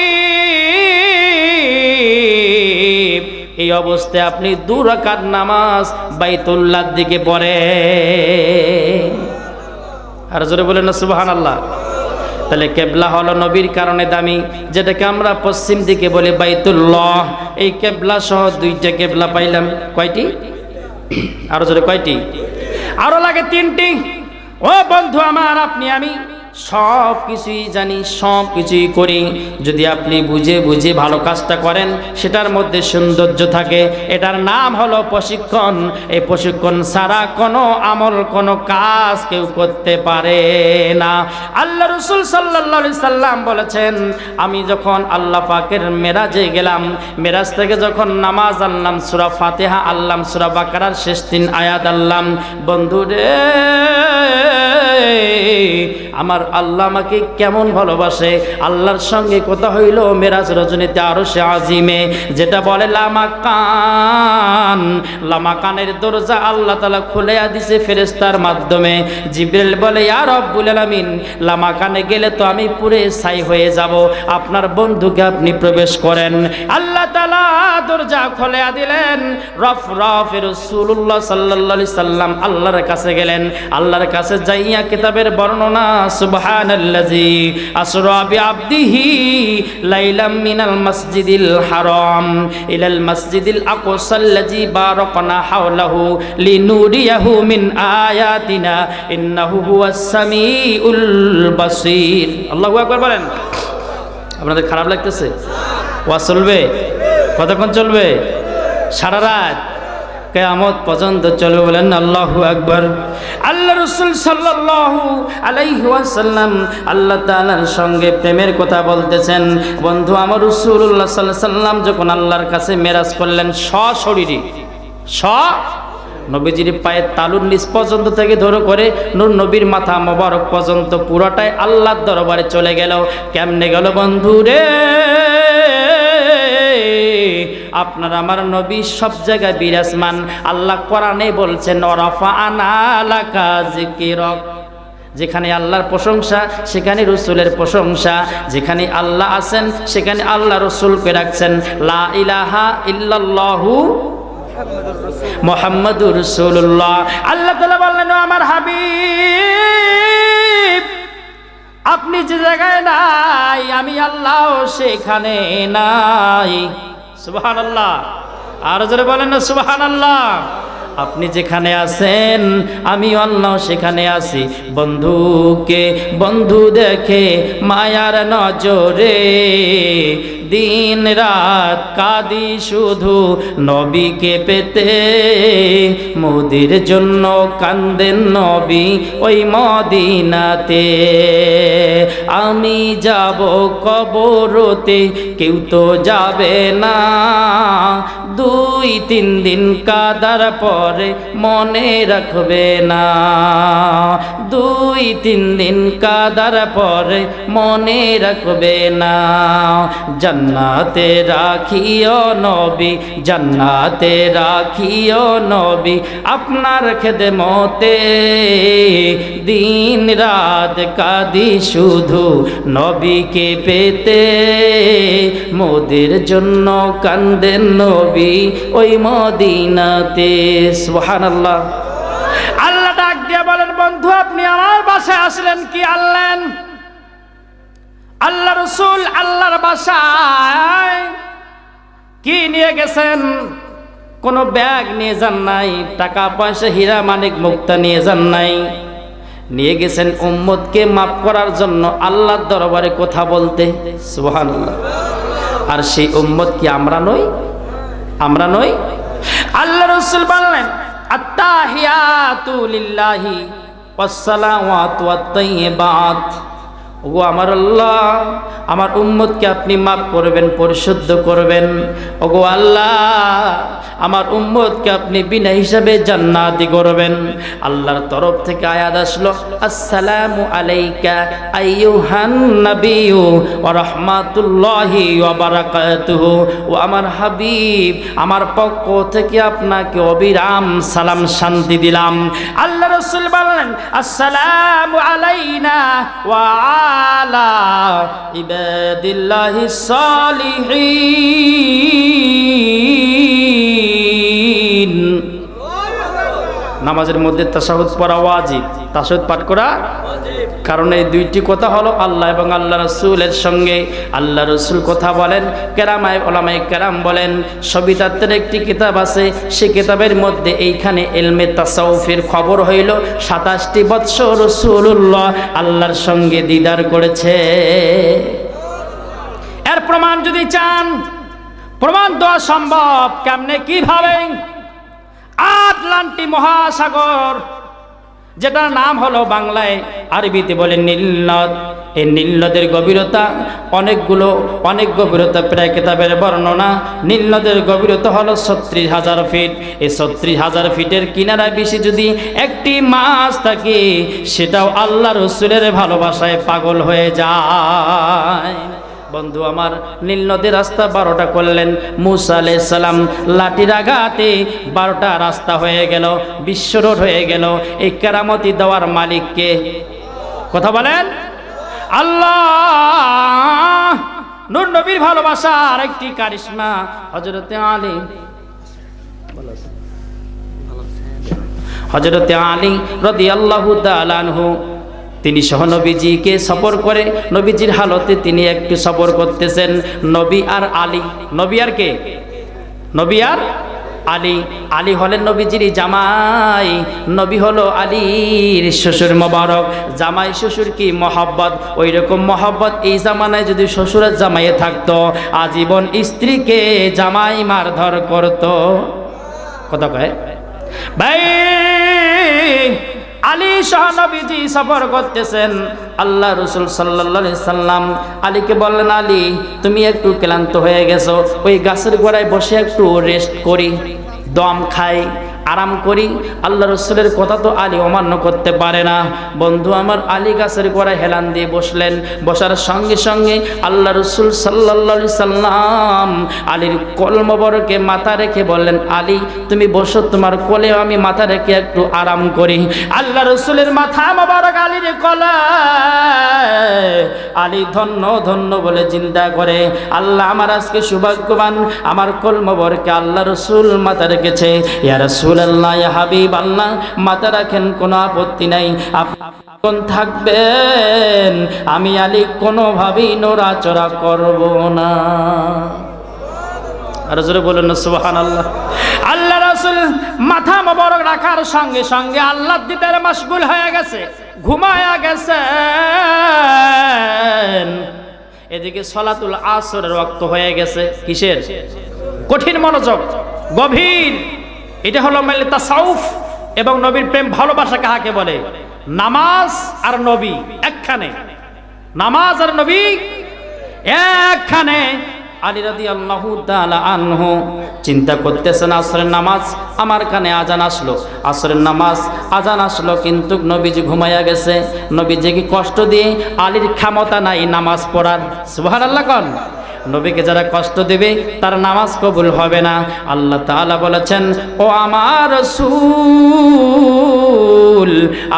এই অবস্থায় আপনি 2 রাকাত নামাজ বাইতুল্লাহর দিকে পড়েন। আর জোরে বলেন না সুবহানাল্লাহ। তাহলে কেবলা হলো নবীর কারণে দামি, যেটাকে আমরা পশ্চিম দিকে বলি বাইতুল্লাহ। এই কেবলা সহ দুইটা কেবলা পাইলাম। কয়টি? আরো জোরে কয়টি? আরো লাগে তিনটি। ও বন্ধু আমার, আপনি আমি সব কিছুই জানি, সব কিছুই করি। যদি আপনি বুঝে বুঝে ভালো কাজটা করেন, সেটার মধ্যে সৌন্দর্য থাকে। এটার নাম হলো প্রশিক্ষণ। এই প্রশিক্ষণ ছাড়া কোনো আমল, কোনো কাজ কেউ করতে পারে না। আল্লাহ রাসূল সাল্লাল্লাহু আলাইহি সাল্লাম বলেছেন, আমি যখন আল্লাহ পাকের মেরাজে গেলাম, মেরাজ থেকে যখন নামাজ আনলাম, সূরা ফাতিহা আনলাম, সূরা বাকারার শেষ 3 আয়াত আনলাম, বন্ধুরে আমার আল্লাহ আমাকে কেমন ভালোবাসে। আল্লাহর সঙ্গে কথা হইল মেরাজ রজনীতে আরশে আজিমে, যেটা বলে লামাকান। লামাকানের দরজা আল্লাহ তাআলা খুলে দিয়েছে ফেরেশতার মাধ্যমে। জিবরিল বলে, ইয়া রব্বুল আলামিন, লামাকানে গেলে তো আমি পুরে ছাই হয়ে যাব, আপনার বন্ধুকে আপনি প্রবেশ করেন। আল্লাহ তাআলা দরজা খুলে দিলেন। রফরফে রাসূলুল্লাহ সাল্লাল্লাহু আলাইহি সাল্লাম আল্লাহর কাছে গেলেন। আল্লাহর কাছে যাইয়া কিতাবের বর্ণনা, সুবহানাল্লাযী আসরা বিআবদিহি লাইলাম মিনাল মাসজিদিল হারাম ইলাল মাসজিদিল আকসাল্লাযী বারাকনা হাওলাহু লিনুরিয়াহু মিন আয়াতিনা ইন্নাহু হুয়াস সামিউল বাসীর। আল্লাহু আকবার বলেন। আপনাদের খারাপ লাগতেছে? ওয়াজ চলবে? কতক্ষণ চলবে? সারা রাত, কিয়ামত পর্যন্ত চলবে। বলেন আল্লাহু আকবার। আল্লাহ রাসূল সাল্লাল্লাহু আলাইহি ওয়াসাল্লাম আল্লাহ তাআলার সঙ্গে প্রেমের কথা বলতেছেন। বন্ধু আমার, রাসূলুল্লাহ সাল্লাল্লাহু আলাইহি ওয়াসাল্লাম যখন আল্লাহর কাছে মেরাজ করলেন, সশরীরে, নবীজির পায়ের তালুর নিচ পর্যন্ত থেকে ধরে করে নূর নবীর মাথা মোবারক পর্যন্ত পুরোটাই আল্লাহর দরবারে চলে গেল। কেমনে গেল বন্ধু রে? আপনার আমার নবী সব জায়গায় বিরাজমান। আল্লাহ কোরআনে বলছেন, ওয়ারাফা'না লাকা যিকরাক। যেখানে আল্লাহর প্রশংসা সেখানে রাসূলের প্রশংসা, যেখানে আল্লাহ আছেন সেখানে আল্লাহ রাসূলকে রাখছেন। লা ইলাহা ইল্লাল্লাহু মুহাম্মাদুর রাসূলুল্লাহ। আল্লাহ তাআলা বললেন, আমার হাবিব, আপনি যে জায়গায় নাই আমি আল্লাহ সেখানে নাই। সুবহানাল্লাহ। আর জোরে বলেন না সুবহানাল্লাহ। আপনি যেখানে আছেন আমি আল্লাহ সেখানে আছি। বন্ধুকে বন্ধু দেখে মায়ার নজরে, দিন রাত কাঁদি শুধু নবীকে পেতে। মোদের জন্য কান্দেন নবী ওই মদিনাতে। আমি যাব কবরতে, কেউ তো যাবে না। 2-3 দিন কাদার পরে মনে রাখবে না। 2-3 দিন কাদার পরে মনে রাখবে না। জান্নাতে রাখিও নবী, জান্নাতে রাখিও নবী আপনার খেদমতে। দিন রাত কাঁদি শুধু নবীকে পেতে। মোদের জন্য কান্দেন নবী ওই মদিনাতে। সুবহানাল্লাহ। আল্লাহ ডাক দিয়ে বলেন, বন্ধু আপনি আমার বাসায় আসলেন কি আনলেন? আল্লাহ রাসূল আল্লাহর বাসায় কি নিয়ে গেছেন? কোনো ব্যাগ নিয়ে যান নাই, টাকা পয়সা হীরা মানিক মুক্তা নিয়ে যান নাই। নিয়ে গেছেন উম্মতকে মাফ করার জন্য আল্লাহর দরবারে কথা বলতে। সুবহানাল্লাহ। আর সেই উম্মত কি আমরা নই? আমরা নই? আল্লাহ রাসূল বললেন, আত্তাহিয়াতু লিল্লাহি ওয়াসসালাওয়াতু ওয়াত-তাইয়্যিবাত। ও আমার আল্লাহ, আমার উম্মতকে আপনি মাফ করবেন, পরিশুদ্ধ করবেন। ওগো আল্লাহ, আমার উম্মতকে আপনি বিনা হিসাবে জান্নাতি করবেন। আল্লাহর তরফ থেকে আয়াত আসলো, আসসালামু আলাইকা আইয়ুহান নাবিয়্যু ওয়া রাহমাতুল্লাহি ওয়া বারাকাতুহু। ও আমার হাবিব, আমার পক্ষ থেকে আপনাকে অবিরাম সালাম শান্তি দিলাম। আল্লাহ রাসূল বললেন, আসসালামু আলাইনা ওয়া আলা ইবাদিল্লাহিস সালিহিন। নামাজের মধ্যে তাশাহুদ পড়া ওয়াজিব, তাশাহুদ পাঠ করা ওয়াজিব। কারণ এই দুইটি কথা হলো আল্লাহ এবং আল্লাহ রাসূলের সঙ্গে। আল্লাহ রাসূল কথা বলেন, কেরামায়ে উলামায়ে কেরাম বলেন, সবিতাত্ত্বের একটি কিতাব আছে, সেই কিতাবের মধ্যে এইখানে ইলমে তাসাউফের খবর হইল 27টি বৎসর রাসূলুল্লাহ আল্লাহর সঙ্গে দিদার করেছে। এর প্রমাণ যদি চান, প্রমাণ দেওয়া সম্ভব। কেমনে, কিভাবে? আটলান্টিক মহাসাগর, যেটার নাম হলো বাংলায় আরবিতে বলে নীল নদ, এই নীল নদের গভীরতা অনেক গভীরতা, প্রায় কিতাবের বর্ণনা নীল নদের গভীরতা হলো 36,000 ফিট। এই 36,000 ফিটের কিনারায় বেশি যদি একটি মাছ থাকে, সেটাও আল্লাহ রাসূলের ভালোবাসায় পাগল হয়ে যায়। বন্ধু আমার, নীল নদীর রাস্তা 12টা করলেন মুসা আলাইহিস সালাম, লাঠির আঘাতে 12টা রাস্তা হয়ে গেল, বিশ্ব রোড হয়ে গেল। এই কেরামতি দেওয়ার মালিককে কথা বলেন আল্লাহ। নূর নবীর ভালোবাসা আর একটি কারিশমা হযরতে আলী রাদিয়াল্লাহু তাআলা আনহু, তিনি সহ নবীজিকে সফর করে, নবীজির হালতে তিনি একটু সফর করতেছেন। নবী আর আলী, নবী আর কে? নবী আর আলী। আলী হলেন নবীজির জামাই, নবী হলো আলীর শ্বশুর মোবারক। জামাই শ্বশুর কি মহব্বত, ওই রকম মহব্বত এই জামানায় যদি শ্বশুরের জামাইয়ে থাকতো, আজীবন স্ত্রীকে জামাই মারধর করত। কথা কয় ভাই, আলী সহ নবীজি সফর করতেছেন। আল্লাহ রাসূল সাল্লাল্লাহু আলাইহি সাল্লাম আলীকে বললেন, আলী তুমি একটু ক্লান্ত হয়ে গেছো, ওই গাছের গোড়ায় বসে একটু রেস্ট করি, দম খাই, আরাম করি। আল্লাহ রাসূলের কথা তো আলী অমান্য করতে পারে না। বন্ধু আমার, আলী গাছের গোড়ায় হেলান দিয়ে বসলেন। বসার সঙ্গে সঙ্গে আল্লাহ রাসূল সাল্লাল্লাহু আলাইহি সাল্লাম আলীর কোল মোবারকে মাথা রেখে বললেন, আলী তুমি বসো, তোমার কোলে আমি মাথা রেখে একটু আরাম করি। আল্লাহ রাসূলের মাথা মোবারক আলীর কোলে, আলী ধন্য ধন্য বলে চিন্তা করে, আল্লাহ আমার আজকে সৌভাগ্যবান, আমার কোল মোবারকে আল্লাহ রাসূল মাথা রেখেছে। ইয়া রাসূলুল্লাহ, ইয়া হাবিবাল্লাহ, মাথা রাখেন, কোনো আপত্তি নাই, আপনি থাকবেন, আমি আলী কোনোভাবেই নড়াচড়া করব না। আর জোরে বলুন না সুবহানাল্লাহ। আল্লাহ রাসূল মাথা মোবারক রাখার সঙ্গে সঙ্গে আল্লাহর দিদারে মশগুল হয়ে গেছে, ঘুমায়া গেছেন। এদিকে সলাতুল আসরের ওয়াক্ত হয়ে গেছে। কিসের? কঠিন মনোযোগ, গভীর। এটা হলো মানে তাসাউফ এবং নবীর প্রেম ভালোবাসা কাকে বলে? নামাজ আর নবী একখানে, নামাজ আর নবী একখানে। আলী রাদিয়াল্লাহু তাআলা আনহু চিন্তা করতেছেন, আসরের নামাজ আমার কানে আজান আসলো, আসরের নামাজ আজান আসলো, কিন্তু নবীজি ঘুমাইয়া গেছে। নবীজিকে কষ্ট দিয়ে আলীর ক্ষমতা নাই নামাজ পড়ার। সুবহানাল্লাহ কোন? নবীকে যারা কষ্ট দেবে তার নামাজ কবুল হবে না। আল্লাহ তাআলা বলেছেন, ও আমার রাসূল,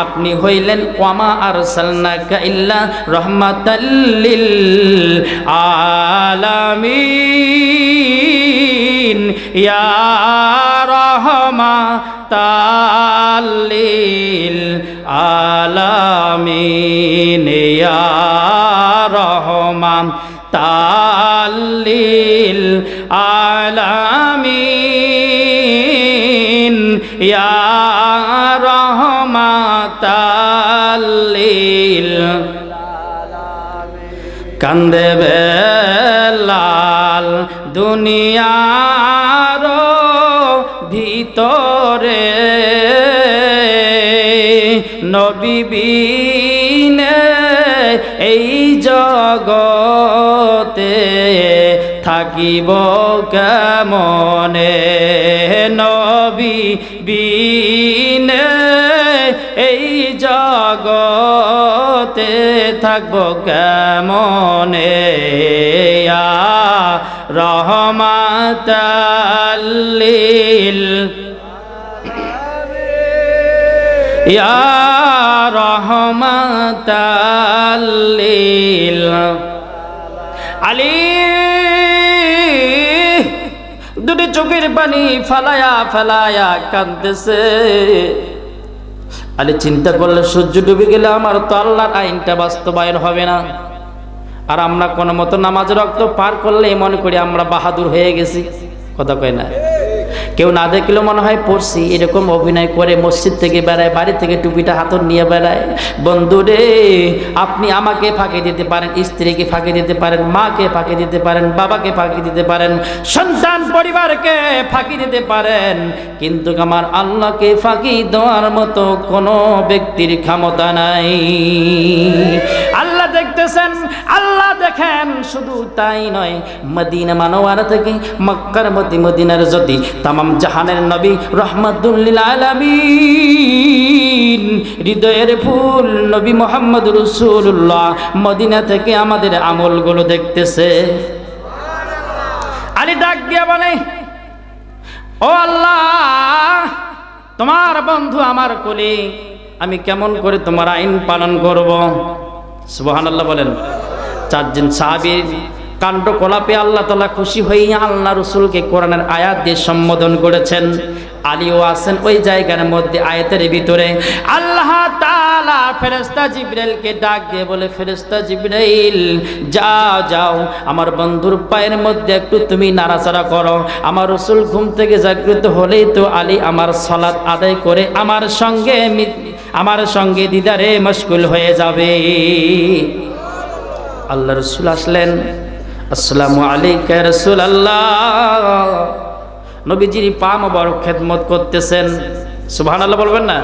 আপনি হইলেন ওয়ামা আরসালনাকা ইল্লা রাহমাতাল লিল আলামিন, ইয়া রাহমাতাল লিল আলামিন, ইয়া রাহমাতাল আলামিন, ইয়া রাহমাতাল লিল আলামিন। কান্দে বেলাল দুনিয়ার ভিতরে, নবী বিনে এই জগতে থাকিব কেমনে, নবী বিনে এই জগতে থাকব কেমনে, ইয়া রাহমাতাল লিল ইয়া রাহমাতাল লিল। আলী দুটি চোখের পানি ফালায়া ফালায়া কাঁদতেছে। আলী চিন্তা করলে সূর্য ডুবে গেলে আমার তো আল্লাহর আইনটা বাস্তবায়ন হবে না, আর আমরা কোনো মতো নামাজ রক্ত পার করলে মনে করি আমরা বাহাদুর হয়ে গেছি। কথা কয় না? কেউ না দেখলেও মনে হয় পড়ছি, এরকম অভিনয় করে মসজিদ থেকে বেড়ায়, বাড়ি থেকে টুপিটা হাতর নিয়ে বেড়ায়। বন্ধুরে, আপনি আমাকে ফাঁকি দিতে পারেন, স্ত্রীকে ফাঁকি দিতে পারেন, মাকে ফাঁকি দিতে পারেন, বাবাকে ফাঁকি দিতে পারেন, সন্তান পরিবারকে ফাঁকি দিতে পারেন, কিন্তু আমার আল্লাহকে ফাঁকি দেওয়ার মতো কোনো ব্যক্তির ক্ষমতা নাই। আল্লাহ দেখতেছেন, আল্লাহ দেখেন। শুধু তাই নয়, মদিনা মানওয়ারা থেকে মক্কার মদিনার যদি তামাম জাহানের নবী রহমাতুল লিল আলামিন, হৃদয়ের ফুল নবী মুহাম্মদ রাসূলুল্লাহ মদিনা থেকে আমাদের আমলগুলো দেখতেছে। আলী ডাক দিয়া বলে, ও আল্লাহ, তোমার বন্ধু আমার কোলে, আমি কেমন করে তোমার আইন পালন করব? সুবহানাল্লাহ বলেন। চারজন সাহাবীর কাণ্ড কলাপে আল্লাহ তাআলা খুশি হয়ে আল্লাহ রাসূলকে কোরআনের আয়াত দিয়ে সম্বোধন করেছেন। আলীও আছেন ওই জায়গার মধ্যে, আয়াতের ভিতরে। আল্লাহ তাআলা ফেরেশতা জিবরাইলকে ডাক দিয়ে বলে, ফেরেশতা জিবরাইল, যাও যাও, আমার বন্ধুর পায়ের মধ্যে একটু তুমি নাড়াচাড়া করো। আমার রাসূল ঘুম থেকে জাগ্রত হলেই তো আলী আমার সালাত আদায় করে আমার সঙ্গে দিদারে মশগুল হয়ে যাবে। আল্লাহ রাসূল আসলেন, আসসালামু আলাইকা ইয়া রাসূলুল্লাহ। নবীজির পা মোবারক খেদমত করতেছেন। সুবহানাল্লাহ বলবেন না?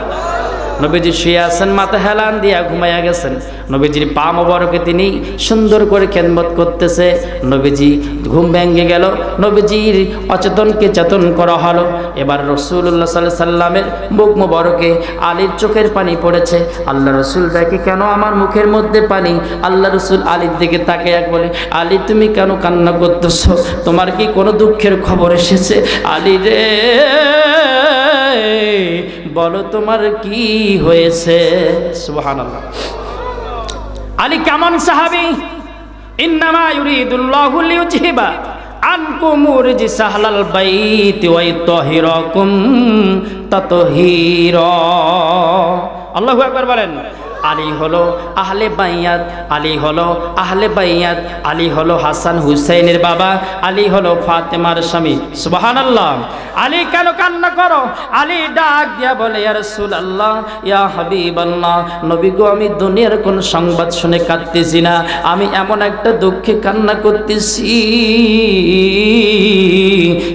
নবীজি শুয়ে আছেন, মাথা হেলান দিয়া ঘুমাইয়া গেছেন। নবীজির পা মোবারকে তিনি সুন্দর করে খেদমত করতেছে। নবীজি ঘুম ভেঙে গেল, নবীজির অচেতনকে চেতন করা হলো। এবার রাসূলুল্লাহ সাল্লাল্লাহু আলাইহি সাল্লামের মুখ মোবারকে আলীর চোখের পানি পড়েছে। আল্লাহ রাসূল দেখে, কেন আমার মুখের মধ্যে পানি? আল্লাহ রাসূল আলীর দিকে তাকিয়ে বলে, আলী তুমি কেন কান্না করতেছো? তোমার কি কোনো দুঃখের খবর এসেছে? আলী রে, বলো তোমার কি হয়েছে? সুবহানাল্লাহ। আলী কেমন সাহাবী? ইন্নামা ইউরিদুল্লাহু লিইউযহিবা আনকুম রিজসা আহলাল বাইতি ওয়া ইউতাহিরাকুম তাতহীরা। আল্লাহু আকবার বলেন। আলী হলো আহলে বাইয়াত, আলী হলো আহলে বাইয়াত, আলী হলো হাসান হুসাইনের বাবা, আলী হলো ফাতেমার স্বামী। সুবহানাল্লাহ। আলী কেন কান্না করো? আলী ডাক দিয়া বলে, ইয়া রাসূলুল্লাহ, ইয়া হাবিবাল্লাহ, নবী গো, আমি দুনিয়ার কোন সংবাদ শুনে কাঁদতেছি না, আমি এমন একটা দুঃখে কান্না করতেছি,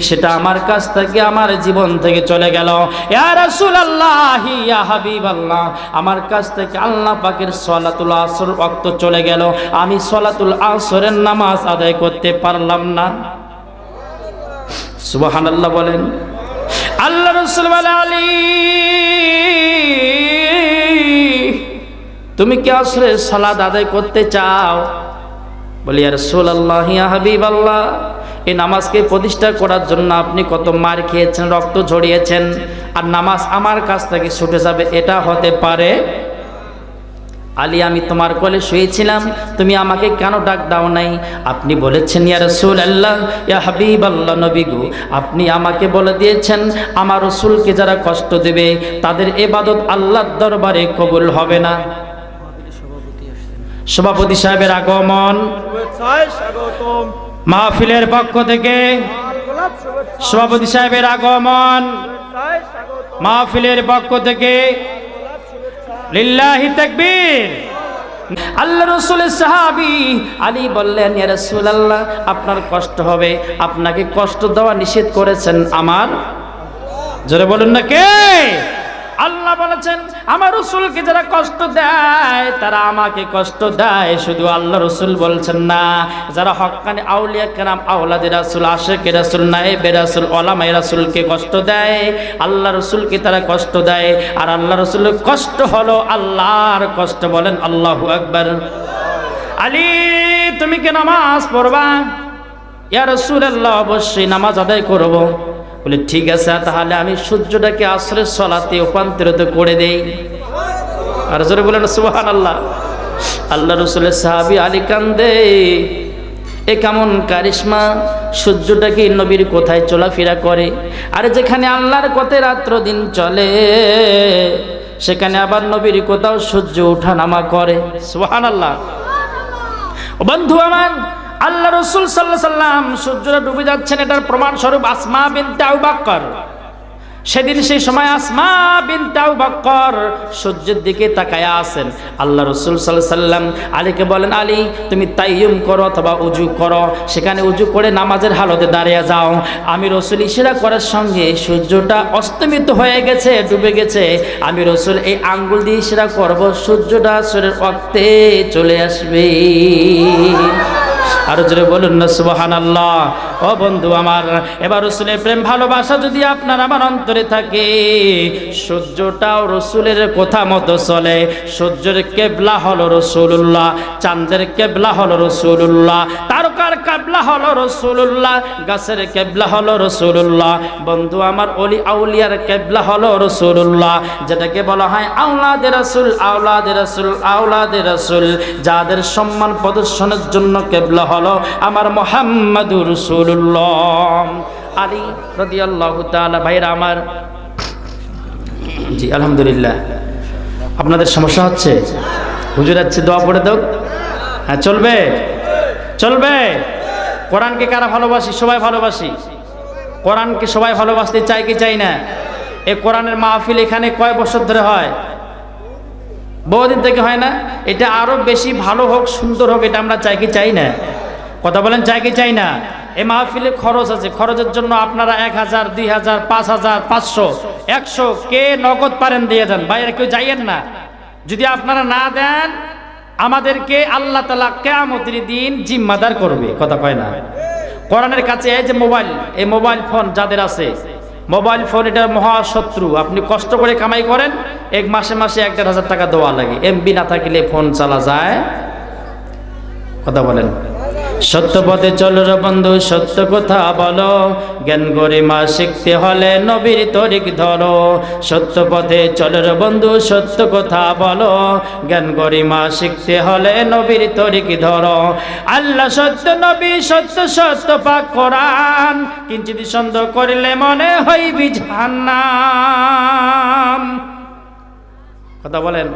সেটা আমার কাছ থেকে, আমার জীবন থেকে চলে গেল। ইয়া রাসূলুল্লাহ, ইয়া হাবিবাল্লাহ, আমার কাছ থেকে আল্লাহ পাকের সালাতুল আসর ওয়াক্ত চলে গেল, আমি সালাতুল আসরের নামাজ আদায় করতে পারলাম না। সুবহানাল্লাহ বলেন। আল্লাহ রাসূল বলে, আলী তুমি কি আসরের সালাত আদায় করতে চাও? বলি, ইয়া রাসূলুল্লাহ, ইয়া হাবিবাল্লাহ, এই নামাজকে প্রতিষ্ঠা করার জন্য আপনি কত মার খেয়েছেন, রক্ত ঝরিয়েছেন, আর নামাজ আমার কাছ থেকে ছুটে যাবে এটা হতে পারে? আলী, আমি তোমার কোলে শুয়েছিলাম, তুমি আমাকে কেন ডাক দাও নাই? আপনি বলেছেন, ইয়া রাসূলুল্লাহ, ইয়া হাবিবাল্লাহ, নবী গো, আপনি আমাকে বলে দিয়েছেন আমার রাসূলকে যারা কষ্ট দেবে তাদের ইবাদত আল্লাহর দরবারে কবুল হবে না। সভাপতি সাহেবের আগমন, মাহফিলের পক্ষ থেকে সভাপতি সাহেবের আগমন, মাহফিলের পক্ষ থেকে লিল্লাহি তাকবীর। আল্লাহ রাসূলের সাহাবী আলী বললেন, ইয়া রাসূলুল্লাহ, আপনার কষ্ট হবে, আপনাকে কষ্ট দেওয়া নিষেধ করেছেন আমার। জোরে বলুন না, কে? আল্লাহ বলেছেন, আমার রাসূলকে যারা কষ্ট দেয় তারা আমাকে কষ্ট দেয়। শুধু আল্লাহ রাসূল বলছেন না, যারা হক্কানি আউলিয়া কেরাম, আওলাদে রাসূল, আশিকে রাসূল, নায়েবে রাসূল, ওলামায়ে রাসূলকে কষ্ট দেয়, আল্লাহ রাসূলকে তারা কষ্ট দেয়। আর আল্লাহ রাসূলের কষ্ট হলো আল্লাহর কষ্ট। বলেন আল্লাহু আকবার। আলী, তুমি কি নামাজ পড়বা? ইয়া রাসূলুল্লাহ, অবশ্যই নামাজ আদায় করব। বলে, ঠিক আছে, তাহলে আমি সূর্যটাকে আসরের সালাতে রূপান্তরিত করে দেই। আর জোরে বলেন সুবহানাল্লাহ। আল্লাহ রাসূলের সাহাবী আলী কান্দে, এ কেমন কারিশমা, সূর্যটাকে নবীর কোথায় চলাফেরা করে, আর যেখানে আল্লাহর পথে রাত্র দিন চলে সেখানে আবার নবীর কোথাও সূর্য ওঠানামা করে। সুবহানাল্লাহ। বন্ধু আমার, আল্লাহ রাসূল সাল্লাল্লাহু আলাইহি সাল্লাম সূর্যটা ডুবে যাচ্ছেন, এটার প্রমাণ স্বরূপ আসমা বিনতে আবু বকর, সেদিন সেই সময় আসমা বিনতে আবু বকর সূর্যের দিকে তাকায়া আছেন। আল্লাহ রাসূল সাল্লাল্লাহু আলাইহি সাল্লাম আলীকে বলেন, আলী তুমি তাইয়ুম করো অথবা উজু করো, সেখানে উজু করে নামাজের হালতে দাঁড়িয়ে যাও। আমি রাসূল ইশারা করার সঙ্গে সূর্যটা অস্তমিত হয়ে গেছে, ডুবে গেছে। আমি রাসূল এই আঙ্গুল দিয়ে ইশারা করব, সূর্যটা আসরের ওয়াক্তে চলে আসবে। আরো জোরে বলুন না সুবহানাল্লাহ। ও বন্ধু আমার, এবার রাসূলের প্রেম ভালোবাসা যদি আপনার আমার অন্তরে থাকে, সূর্যটাও রাসূলের কথা মতো চলে। সূর্যের কিবলা হলো রাসূলুল্লাহ, চাঁদের কিবলা হলো রাসূলুল্লাহ, তারকার কিবলা হলো রাসূলুল্লাহ, গাছের কিবলা হলো রাসূলুল্লাহ। বন্ধু আমার, ওলি আউলিয়ার কিবলা হলো রাসূলুল্লাহ, যেটাকে বলা হয় আওলাদে রাসূল, আওলাদে রাসূল, আওলাদে রাসূল, যাদের সম্মান প্রদর্শনের জন্য কিবলা হলো আমার মুহাম্মাদুর রাসূলুল্লাহ। আলী রাদিয়াল্লাহু তাআলা। ভাইরা আমার, জি আলহামদুলিল্লাহ। আপনাদের সমস্যা হচ্ছে? হুজুর আছে, দোয়া পড়ে দাও। হ্যাঁ চলবে, চলবে। কোরআনকে কারা ভালোবাসি? সবাই ভালোবাসি। কোরআনকে সবাই ভালোবাসতে চাই কি চাই না? এই কোরআনের মাহফিল এখানে কয় বছর ধরে হয়? বহুদিন থেকে হয় না? এটা আরো বেশি ভালো হোক, সুন্দর হোক, এটা আমরা চাই কি চাই না? কথা বলেন, চাই কি চাই না? এই মাহফিলে খরচ আছে, খরচের জন্য আপনারা 1000, 2000, 5000, 500, 100 কে নগদ পারেন দিয়ে যান। বাইরে কেউ যাইয়েন না। যদি আপনারা না দেন, আমাদেরকে আল্লাহ তাআলা কিয়ামতের দিন জিম্মাদার করবে। কথা কয় না? কোরআনের কাছে এই যে মোবাইল, এই মোবাইল ফোন যাদের আছে, মোবাইল ফোন এটা মহাশত্রু। আপনি কষ্ট করে কামাই করেন, এক মাসে মাসে 1-1.5 টাকা দেওয়া লাগে। এমবি না থাকলে ফোন চালা যায়? কথা বলেন। সত্য পথে চলো রে বন্ধু, সত্য কথা বলো, জ্ঞান গরিমা শিখতে হলে নবীর তরিক ধরো। সত্য পথে চলো রে বন্ধু, সত্য কথা বলো, জ্ঞান গরিমা শিখতে হলে নবীর তরিক ধরো। আল্লাহ সত্য, নবী সত্য, সত্য পাক কোরআন, কিঞ্চিত সন্দেহ করিলে মনে হইবি জাহান্নাম। কথা বলেন।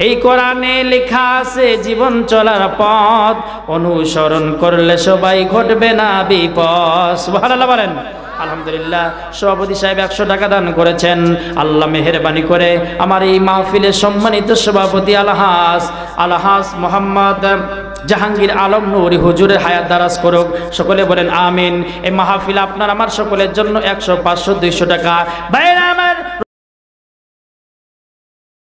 এই কোরআনে লেখা আছে জীবন চলার পথ, অনুসরণ করলে সবাই ঘটবে না বিপদ। সুবহানাল্লাহ বলেন। আলহামদুলিল্লাহ। সভাপতি সাহেব 100 টাকা দান করেছেন। আল্লাহ মেহেরবানি করে আমার এই মাহফিলের সম্মানিত সভাপতি আলহাজ মোহাম্মদ জাহাঙ্গীর আলম নূরি হুজুরের হায়াত দারাজ করুক। সকলে বলেন আমিন। এই মাহফিল আপনার আমার সকলের জন্য 100, 500, 200 টাকা। বাইরে আমার